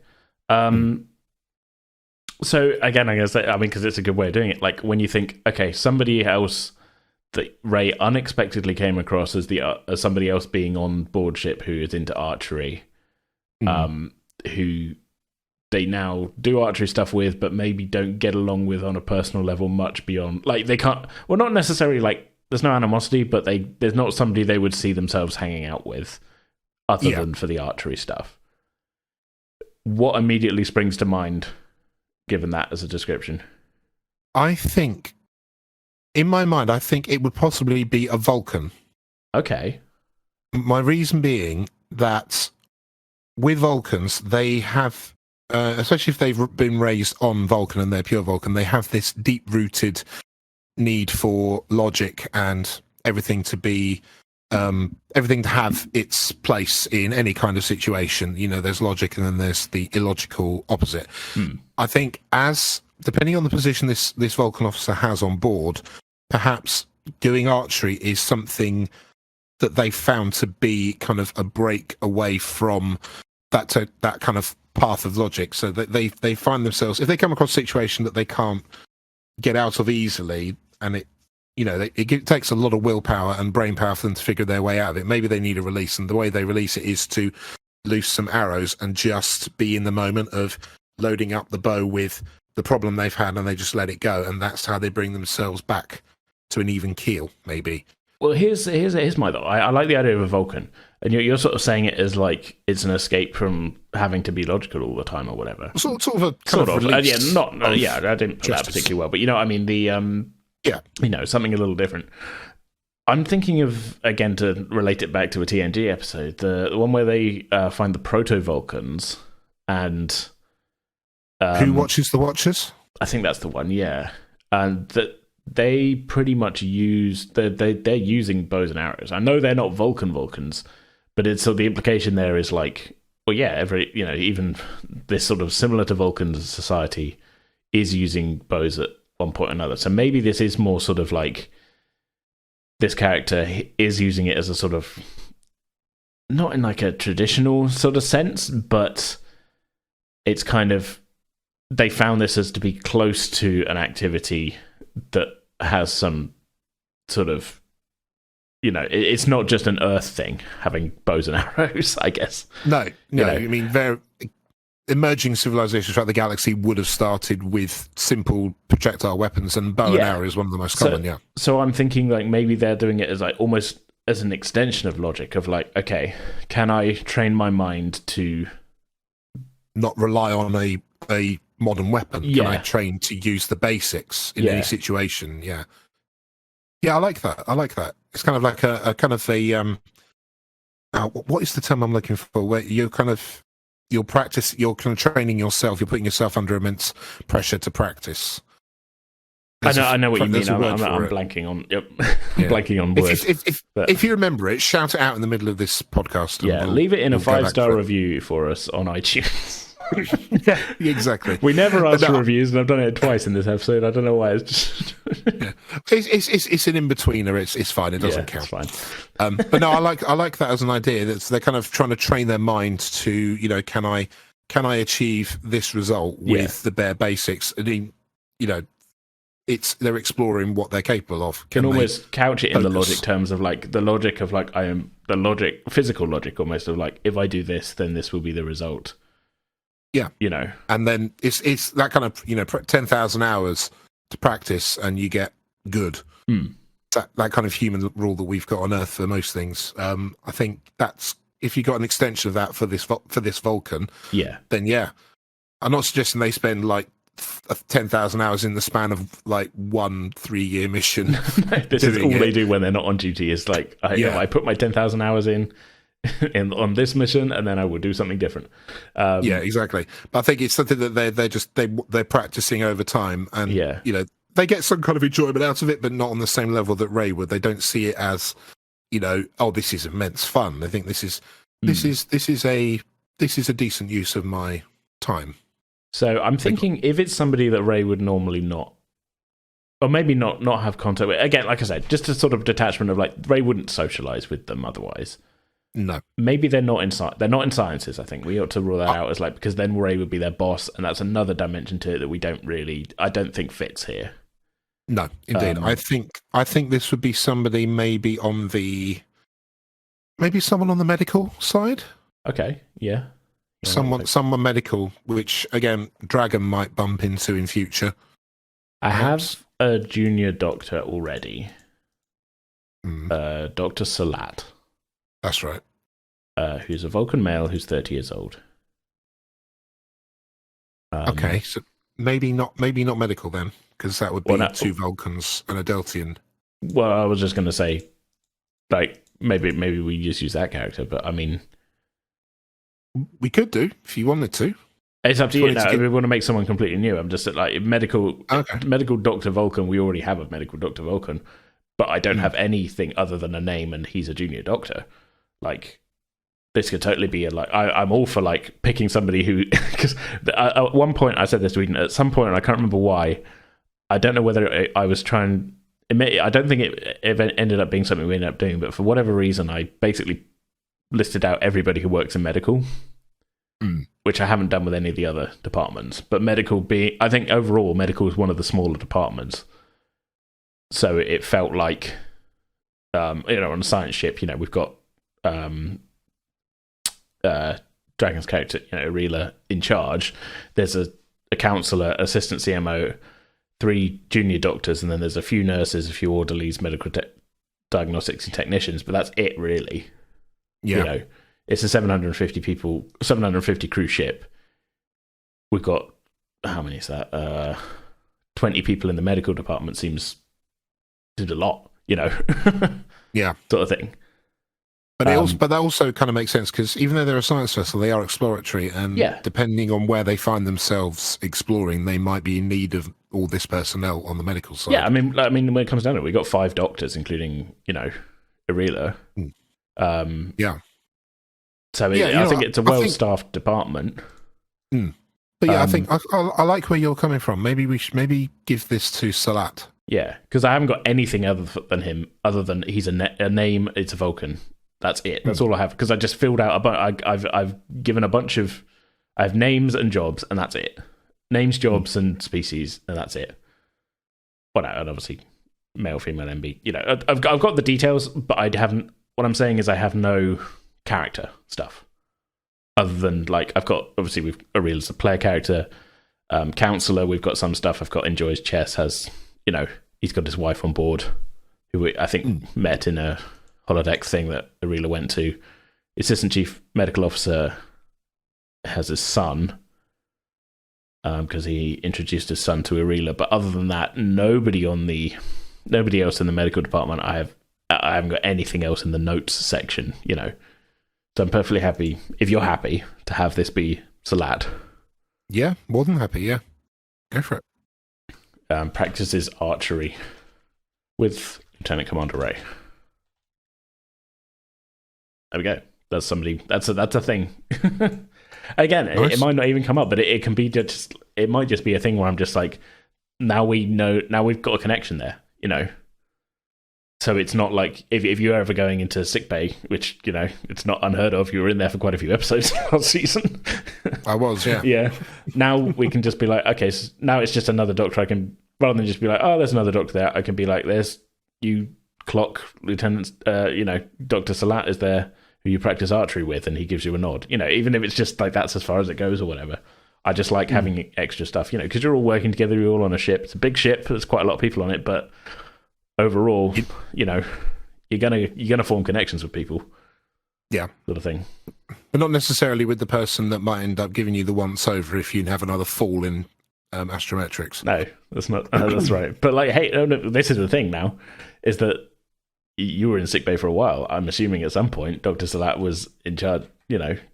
So again, I guess because it's a good way of doing it. Like when you think, okay, somebody else that Ray unexpectedly came across as as somebody else being on board ship who is into archery, who they now do archery stuff with, but maybe don't get along with on a personal level much beyond, like they can't. Well, not necessarily like there's no animosity, but there's not somebody they would see themselves hanging out with, other than for the archery stuff. What immediately springs to mind, given that as a description? I think, in my mind, it would possibly be a Vulcan. Okay. My reason being that with Vulcans, they have especially if they've been raised on Vulcan and they're pure Vulcan, they have this deep-rooted need for logic and everything to be everything to have its place in any kind of situation. You know, there's logic and then there's the illogical opposite. I think depending on the position this Vulcan officer has on board, perhaps doing archery is something that they found to be kind of a break away from that kind of path of logic, so that they find themselves, if they come across a situation that they can't get out of easily, and it takes a lot of willpower and brain power for them to figure their way out of it. Maybe they need a release, and the way they release it is to loose some arrows and just be in the moment of loading up the bow with the problem they've had, and they just let it go, and that's how they bring themselves back to an even keel, maybe. Well, here's my thought. I like the idea of a Vulcan, and you're sort of saying it as like it's an escape from having to be logical all the time or whatever. Sort of a kind of release I didn't put that particularly well, but you know what I mean. Something a little different. I'm thinking of, again, to relate it back to a TNG episode, the one where they find the proto-Vulcans and... Who watches the Watchers? I think that's the one, yeah. And that they pretty much they're using bows and arrows. I know they're not Vulcans, but it's so the implication there is like, well, yeah, even this sort of similar to Vulcan society is using bows at one point or another. So maybe this is more sort of like this character is using it as a sort of, not in like a traditional sort of sense, but it's kind of, they found this as to be close to an activity that has some sort of, it's not just an Earth thing, having bows and arrows, I guess. No, I mean, emerging civilizations throughout the galaxy would have started with simple projectile weapons, and bow and arrow is one of the most common, So I'm thinking like maybe they're doing it as like almost as an extension of logic of like, okay, can I train my mind to not rely on a modern weapon? Can I train to use the basics in any situation? Yeah, I like that. It's kind of like a kind of a what is the term I'm looking for? Where you're kind of training yourself. You're putting yourself under immense pressure to practice. I know what you mean. I'm blanking on. Yep, blanking on words. If you remember it, shout it out in the middle of this podcast. Yeah, leave it in a 5-star review for us on iTunes. Yeah, exactly. We never ask for reviews, and I've done it twice in this episode. I don't know why. It's just it's an in-betweener. It's fine. It doesn't count. It's fine. But no, I like that as an idea. That they're kind of trying to train their mind to, can I achieve this result with the bare basics? I mean, they're exploring what they're capable of. Can almost couch it in the logic terms of like the logic of like physical logic almost of like, if I do this, then this will be the result. Yeah, and then it's that kind of 10,000 hours to practice, and you get good. That kind of human rule that we've got on Earth for most things. I think that's, if you got an extension of that for this Vulcan, then I'm not suggesting they spend like 10,000 hours in the span of like 1 3-year mission. This is all they do when they're not on duty. Is like I put my 10,000 hours in on this mission, and then I will do something different. Exactly. But I think it's something that they're practicing over time, and they get some kind of enjoyment out of it, but not on the same level that Ray would. They don't see it as, this is immense fun. They think this is a decent use of my time. So I'm thinking if it's somebody that Ray would normally not, or maybe not have contact with. Again, like I said, just a sort of detachment of like, Ray wouldn't socialize with them otherwise. No. Maybe they're not in sciences. I think we ought to rule that out as like, because then Ray would be their boss, and that's another dimension to it that I don't think fits here. No, indeed. I think this would be somebody maybe someone on the medical side. Okay, yeah. Someone medical, which again Dragon might bump into in future. I have a junior doctor already. Dr. Salat. That's right. Who's a Vulcan male who's 30 years old. Okay, so maybe not medical then, because that would be 2 Vulcans and a Deltian. Well, I was just going to say, like, maybe we just use that character, but I mean, we could do if you wanted to. It's up to you. No, we want to make someone completely new. I'm just like medical Dr. Vulcan. We already have a medical Dr. Vulcan, but I don't have anything other than a name, and he's a junior doctor. Like, this could totally be I'm all for like picking somebody who, because at one point I said this to Eden, at some point, and I can't remember why. I don't know whether I was trying. I don't think it ended up being something we ended up doing, but for whatever reason, I basically listed out everybody who works in medical. Which I haven't done with any of the other departments. But medical I think overall, medical is one of the smaller departments. So it felt like, on a science ship, we've got Dragon's character, Arela, in charge. There's a counsellor, assistant CMO, 3 junior doctors, and then there's a few nurses, a few orderlies, medical diagnostics and technicians, but that's it, really. Yeah. It's a 750 crew ship. We've got, how many is that? 20 people in the medical department seems a lot, Yeah. Sort of thing. But that also kind of makes sense, because even though they're a science vessel, they are exploratory, and depending on where they find themselves exploring, they might be in need of all this personnel on the medical side. Yeah, I mean, when it comes down to it, we've got 5 doctors, including, Arela. Yeah. So I think it's a well-staffed department. But yeah, I think I like where you're coming from. Maybe we should give this to Salat. Yeah, because I haven't got anything other than him, other than he's a name. It's a Vulcan. That's it. That's all I have. Because I just filled out I've given a bunch of. I have names and jobs, and that's it. Names, jobs, and species, and that's it. Well, and obviously male, female, MB. I've got the details, but I haven't. What I'm saying is I have no character stuff other than I've got, obviously we've Arela's a player character, counselor, we've got some stuff. I've got enjoys chess, has he's got his wife on board, who I think met in a holodeck thing that Arela went to. Assistant chief medical officer has his son, because he introduced his son to Arela, but other than that, nobody else in the medical department. I haven't got anything else in the notes section, So I'm perfectly happy, if you're happy, to have this be Salat. Yeah, more than happy, yeah. Go for it. Practices archery with Lieutenant Commander Ray. There we go. That's somebody. That's a thing. Again, nice. It might not even come up, but it can be just. It might just be a thing where I'm just like, now we know. Now we've got a connection there, So it's not like if you're ever going into sickbay, which it's not unheard of. You were in there for quite a few episodes last season. I was, yeah. Yeah. Now we can just be like, okay, so now it's just another doctor. I can, rather than just be like, oh, there's another doctor there. I can be like, there's you clock Lieutenant, Dr. Salat is there, who you practice archery with, and he gives you a nod. Even if it's just like that's as far as it goes or whatever. I just like having extra stuff, because you're all working together. You're all on a ship. It's a big ship. There's quite a lot of people on it, but overall, you're gonna form connections with people. Yeah, sort of thing. But not necessarily with the person that might end up giving you the once over if you have another fall in astrometrics. No, that's not. That's right. But hey, no, this is the thing now, is that you were in sickbay for a while. I'm assuming at some point Dr. Salat was in charge.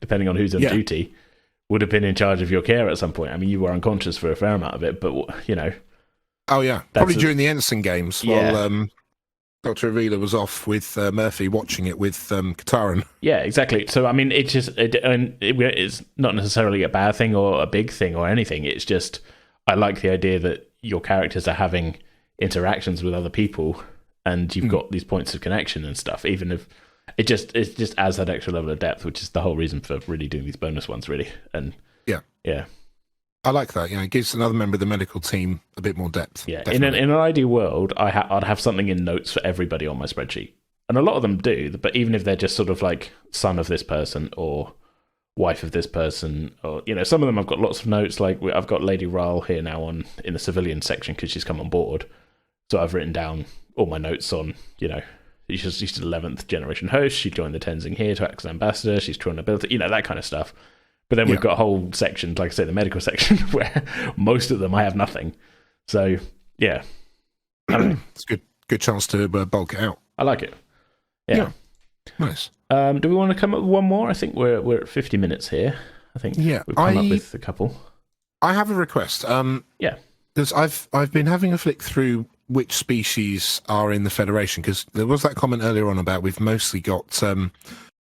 Depending on who's on duty, would have been in charge of your care at some point. I mean, you were unconscious for a fair amount of it, but Oh yeah, probably during the Ensign games while Dr. Arela was off with Murphy watching it with Kataran. Yeah, exactly. So I mean, it's not necessarily a bad thing or a big thing or anything. It's just I like the idea that your characters are having interactions with other people, and you've got these points of connection and stuff. Even if it just adds that extra level of depth, which is the whole reason for really doing these bonus ones, really. And yeah. I like that. It gives another member of the medical team a bit more depth. Yeah, in an ideal world, I'd have something in notes for everybody on my spreadsheet, and a lot of them do. But even if they're just sort of like son of this person or wife of this person, or some of them I've got lots of notes. Like I've got Lady Ryle here now in the civilian section because she's come on board, so I've written down all my notes on she's the 11th generation host. She joined the Tenzing here to act as ambassador. She's trying to build that kind of stuff. But then we've got a whole section, like I say, the medical section, where most of them I have nothing. So, yeah. It's a good chance to bulk it out. I like it. Yeah. Nice. Do we want to come up with one more? I think we're at 50 minutes here. I think Yeah, we've come up with a couple. I have a request. Yeah. Because I've been having a flick through which species are in the Federation, because there was that comment earlier on about we've mostly got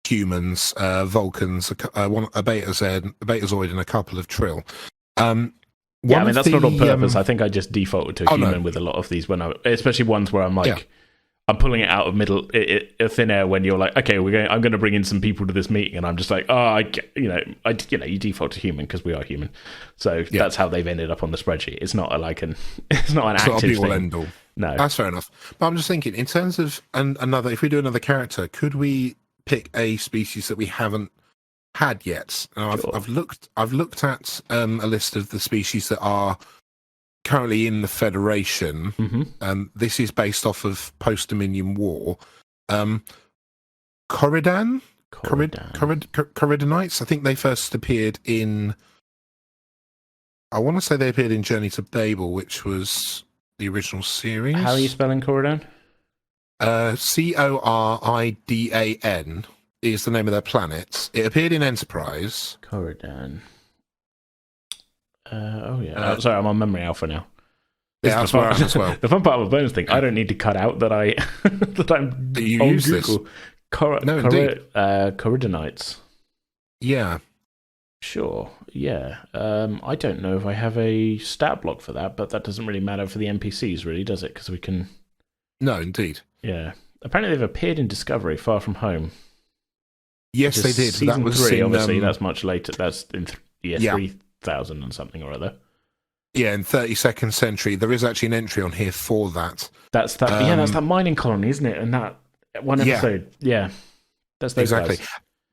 humans, Vulcans, a Betazoid, and a couple of Trill. Yeah, I mean, that's not on purpose. I think I just defaulted to human no. with a lot of these, especially ones where I'm like, I'm pulling it out of thin air when you're like, okay, I'm going to bring in some people to this meeting, and I'm just like, you default to human because we are human, so that's how they've ended up on the spreadsheet. It's not it's not an active thing. End all. No, that's fair enough. But I'm just thinking, in terms of if we do another character, could we pick a species that we haven't had yet? Now, sure. I've looked at a list of the species that are currently in the Federation. This is based off of post-Dominion War. Corridanites. I think they first appeared in. I want to say they appeared in Journey to Babel, which was the original series. How are you spelling Corridan? Corridan is the name of their planet. It appeared in Enterprise. Corridan. Sorry, I'm on Memory Alpha now. Yeah, that's where I am as well. The fun part of a bonus thing, I don't need to cut out that I'm you on use Google. This. Indeed. Corridanites. Yeah. Sure, yeah. I don't know if I have a stat block for that, but that doesn't really matter for the NPCs, really, does it? Because we can... No, indeed. Yeah. Apparently they've appeared in Discovery, Far From Home. Yes, they did. Season 3, obviously. That's much later. That's in year 3000 and something or other. Yeah, in 32nd Century. There is actually an entry on here for that. That's that mining colony, isn't it? And that one episode. Yeah. That's those exactly. guys.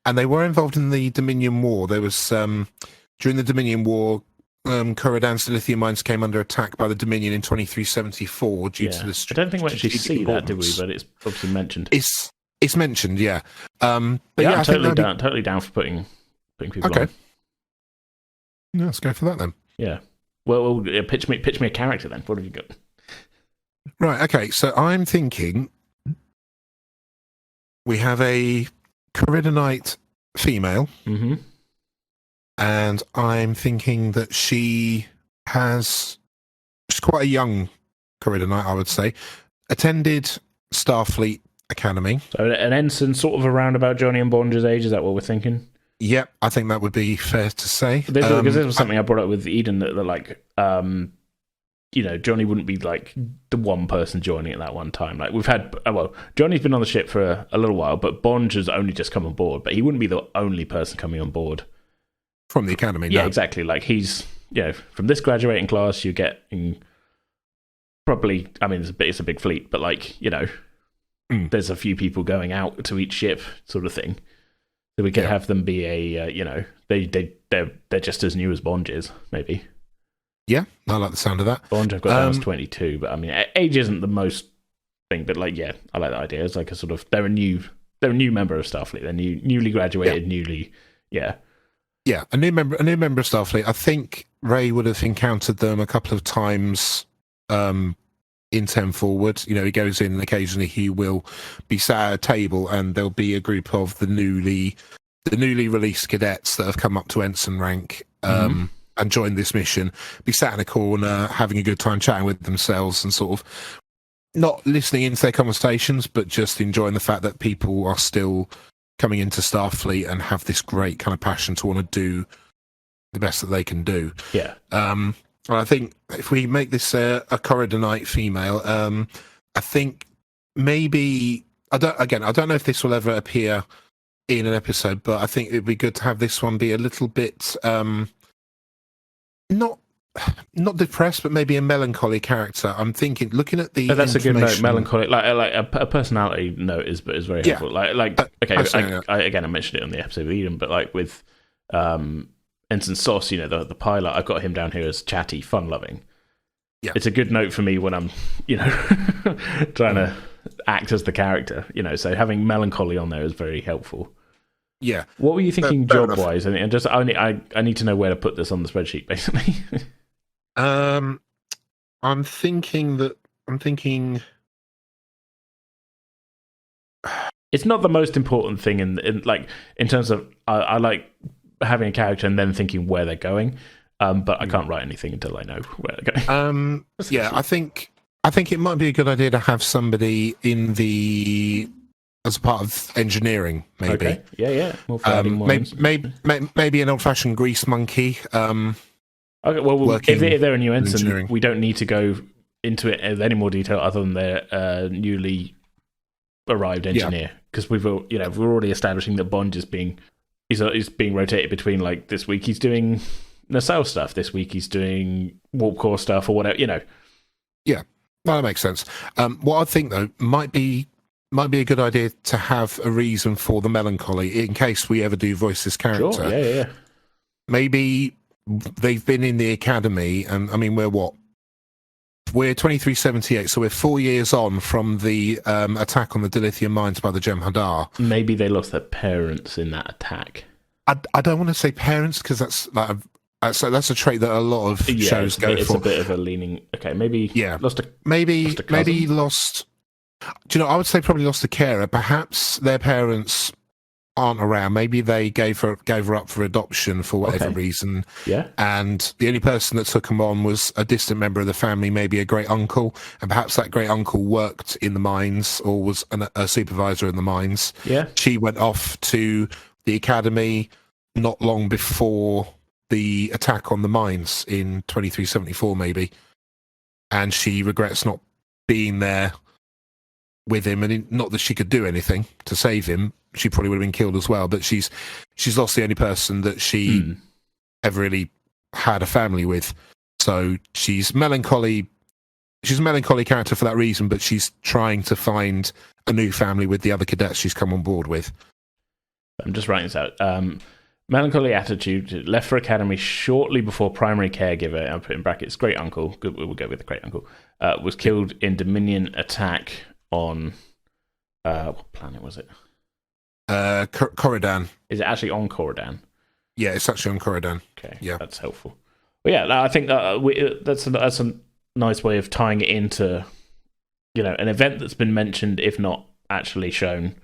And they were involved in the Dominion War. There was, during the Dominion War, Corridan's lithium mines came under attack by the Dominion in 2374 due to the... I don't think we actually see that, do we? But it's obviously mentioned. It's mentioned, yeah. I'm totally down for putting people on. Okay. Yeah, let's go for that then. Yeah. Well, pitch me a character then. What have you got? Right, okay. So I'm thinking we have a Corridanite female. Mm-hmm. And I'm thinking that she's quite a young Corridanite, I would say. Attended Starfleet Academy. So an ensign sort of around about Johnny and Bonge's age, is that what we're thinking? Yep, I think that would be fair to say. Because this was something I brought up with Eden, that like, Johnny wouldn't be like the one person joining at that one time. Like we've had, Johnny's been on the ship for a little while, but Bonge has only just come on board, but he wouldn't be the only person coming on board. From the Academy, yeah, exactly. Like he's, from this graduating class, you're getting probably, I mean, it's a big fleet, but like, there's a few people going out to each ship sort of thing. So we could have them be they're just as new as Bonge is, maybe. Yeah, I like the sound of that. Bonge I've got down as 22, but I mean, age isn't the most thing, but like, I like that idea. It's like a sort of, they're a new member of Starfleet. They're newly graduated, Yeah, a new member of Starfleet. I think Ray would have encountered them a couple of times in 10 Forward. He goes in and occasionally he will be sat at a table and there'll be a group of the newly released cadets that have come up to ensign rank and joined this mission, be sat in a corner having a good time chatting with themselves and sort of not listening into their conversations, but just enjoying the fact that people are still coming into Starfleet and have this great kind of passion to want to do the best that they can do. Yeah. I think if we make this a Corridanite female, I think maybe I don't know if this will ever appear in an episode, but I think it'd be good to have this one be a little bit not depressed, but maybe a melancholy character. I'm thinking, looking at the that's a good note. Melancholy, like a personality note is very helpful. I mentioned it on the episode of Eden, but like with Ensign Sauce, the pilot, I've got him down here as chatty, fun-loving. Yeah, it's a good note for me when I'm, trying to act as the character. So having melancholy on there is very helpful. Yeah. What were you thinking job-wise? And just I need to know where to put this on the spreadsheet, basically. I'm thinking it's not the most important thing in terms of I like having a character and then thinking where they're going. But I can't write anything until I know where they're going. Yeah, I think it might be a good idea to have somebody as a part of engineering, maybe. Okay. Yeah. Maybe an old-fashioned grease monkey. Okay. Well, if they're a new ensign, we don't need to go into it with any more detail other than their newly arrived engineer, because we're already establishing that Bond is being rotated between, like, this week he's doing nacelle stuff, this week he's doing warp core stuff or whatever. Yeah, well, that makes sense. What I think though might be a good idea to have a reason for the melancholy in case we ever do voice this character. Sure. Yeah. Maybe they've been in the academy, and I mean, we're 2378, so we're 4 years on from the attack on the dilithium mines by the Jem'Hadar. Maybe they lost their parents in that attack. I don't want to say parents, because that's like that's a trait that a lot of shows go for. It's a bit of a leaning. Okay, maybe. Yeah, maybe lost. Do you know? I would say probably lost a carer. Perhaps their parents aren't around. Maybe they gave her up for adoption for whatever reason. Yeah. And the only person that took them on was a distant member of the family, maybe a great uncle, and perhaps that great uncle worked in the mines or was a supervisor in the mines. Yeah. She went off to the academy not long before the attack on the mines in 2374, maybe, and she regrets not being there with him, and not that she could do anything to save him. She probably would have been killed as well, but she's lost the only person that she ever really had a family with. So she's melancholy. She's a melancholy character for that reason, but she's trying to find a new family with the other cadets she's come on board with. I'm just writing this out. Melancholy attitude, left for academy shortly before primary caregiver, I'll put in brackets, great uncle, good, we'll go with the great uncle, was killed in Dominion attack on, what planet was it? Corridan. Is it actually on Corridan? Yeah, it's actually on Corridan. Okay, yeah, that's helpful. Well, yeah, I think that's a nice way of tying it into, an event that's been mentioned, if not actually shown.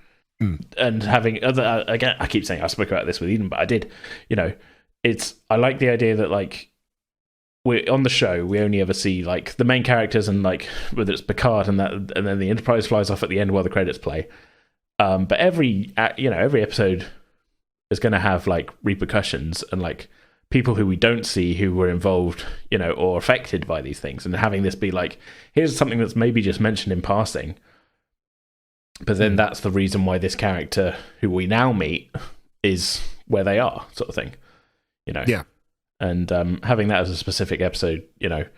And having other again, I keep saying I spoke about this with Eden, but I did. I like the idea that, like, we're on the show, we only ever see, like, the main characters and, like, whether it's Picard and then the Enterprise flies off at the end while the credits play. But every episode is going to have, like, repercussions and, like, people who we don't see who were involved, or affected by these things, and having this be like, here's something that's maybe just mentioned in passing. But then that's the reason why this character, who we now meet, is where they are, sort of thing. Yeah. And having that as a specific episode, or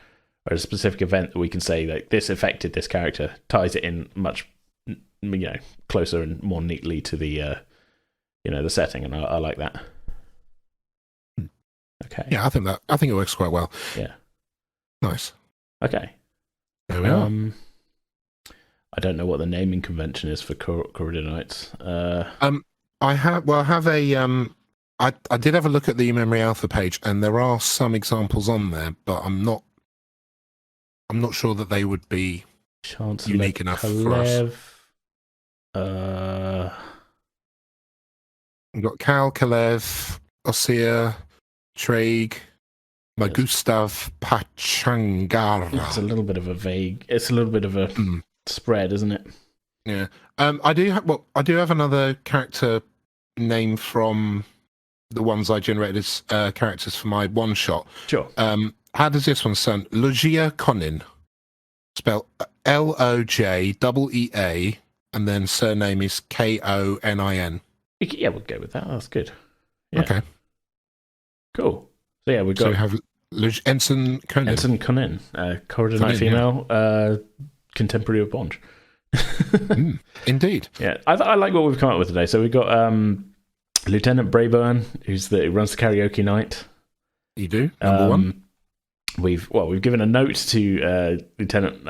a specific event that we can say, like, this affected this character, ties it in much, closer and more neatly to the, the setting, and I like that. Okay. Yeah, I think it works quite well. Yeah. Nice. Okay. There we are. I don't know what the naming convention is for Corridonites. I did have a look at the Memory Alpha page, and there are some examples on there, but I'm not sure that they would be Chancellor unique enough for us. We've got Cal, Kalev, Osir, Traig, Magustav, Pachangara. It's a little bit of a spread, isn't it? Yeah. I do have another character name from the ones I generated as characters for my one shot. Sure. How does this one sound? Logia Conin, spelled Lojeea, and then surname is Konin. Yeah, we'll go with that. That's good. Yeah. Okay. Cool. So yeah, we have Ensign Conin. Ensign Conin, Corridonite female, contemporary of Bond. Indeed. Yeah, I like what we've come up with today. So we've got Lieutenant Brayburn, who runs the karaoke night. You do? Number one. We've given a note to Lieutenant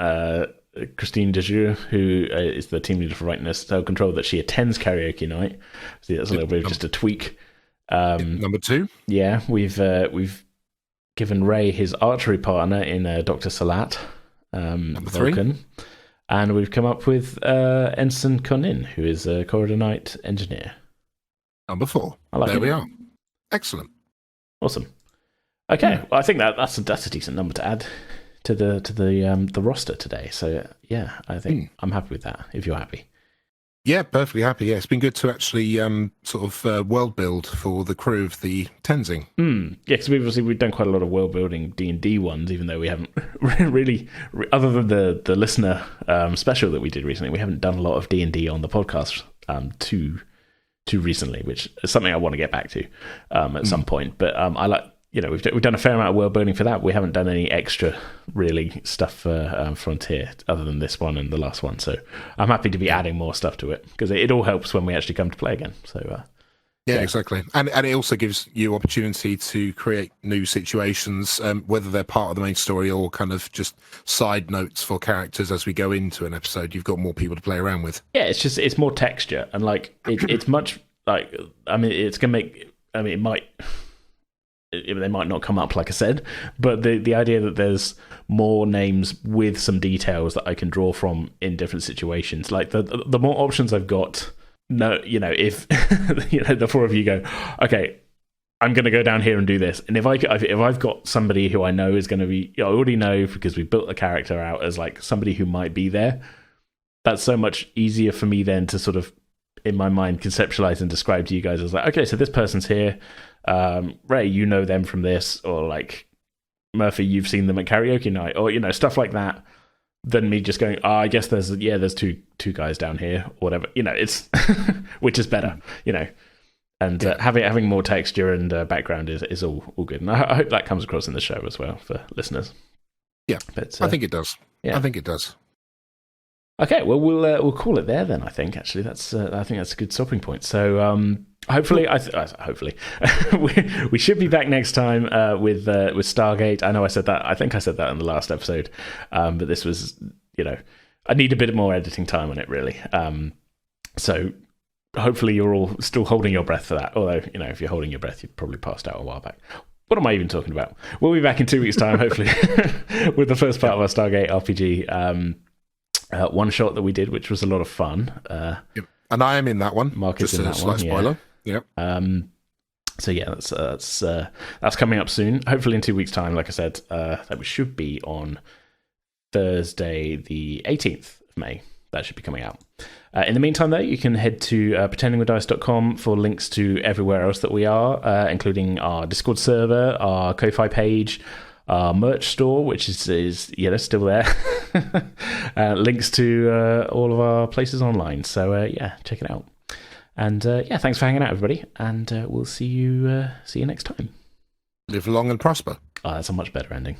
Christine Dejoux, who is the team leader for Rightness Cell Control, that she attends karaoke night. See, that's a little bit of just a tweak. Number two. Yeah, we've given Ray his archery partner in Dr. Salat. Number Vulcan. 3. And we've come up with Ensign Conin, who is a Corridonite engineer. Number 4. I like there it. We are. Excellent. Awesome. Okay, well, I think that's a decent number to add to the roster today. So yeah, I think I'm happy with that. If you're happy. Yeah, perfectly happy. Yeah, it's been good to actually world build for the crew of the Tenzing. Yeah, because we've done quite a lot of world building D&D ones, even though we haven't really, other than the listener special that we did recently, we haven't done a lot of D&D on the podcast too recently, which is something I want to get back to at some point. But I like. We've done a fair amount of world building for that. We haven't done any extra really stuff for Frontier other than this one and the last one. So I'm happy to be adding more stuff to it because it all helps when we actually come to play again. So yeah, exactly. And it also gives you opportunity to create new situations, whether they're part of the main story or kind of just side notes for characters as we go into an episode. You've got more people to play around with. Yeah, it's more texture and it's much it's gonna make it might. They might not come up, like I said, but the idea that there's more names with some details that I can draw from in different situations, like the more options I've got. If the four of you go, okay, I'm going to go down here and do this, and if I've got somebody who I know is going to be, I already know because we built a character out as like somebody who might be there. That's so much easier for me then to sort of in my mind conceptualize and describe to you guys as like, okay, so this person's here. Ray, you know them from this, or like Murphy, you've seen them at karaoke night, or stuff like that. Than me just going, I guess there's two guys down here, or whatever. It's which is better, and having more texture and background is all good, and I hope that comes across in the show as well for listeners. Yeah, but I think it does. Yeah, I think it does. Okay, well we'll call it there then. I think actually I think that's a good stopping point. So hopefully we should be back next time with Stargate. I know I said that. I think I said that in the last episode, but this was I need a bit more editing time on it really. So hopefully you're all still holding your breath for that. Although if you're holding your breath, you've probably passed out a while back. What am I even talking about? We'll be back in 2 weeks' time, hopefully, with the first part of our Stargate RPG. One shot that we did, which was a lot of fun. Yep. And I am in that one. Mark is in that one. Spoiler. Yeah. Yep. So yeah, that's coming up soon. Hopefully in 2 weeks' time. Like I said, that we should be on Thursday, the 18th of May. That should be coming out. In the meantime, though, you can head to pretendingwithdice.com for links to everywhere else that we are, including our Discord server, our Ko-Fi page, our merch store, which is still there. Links to all of our places online. So check it out. And thanks for hanging out, everybody. And we'll see you next time. Live long and prosper. Oh, that's a much better ending.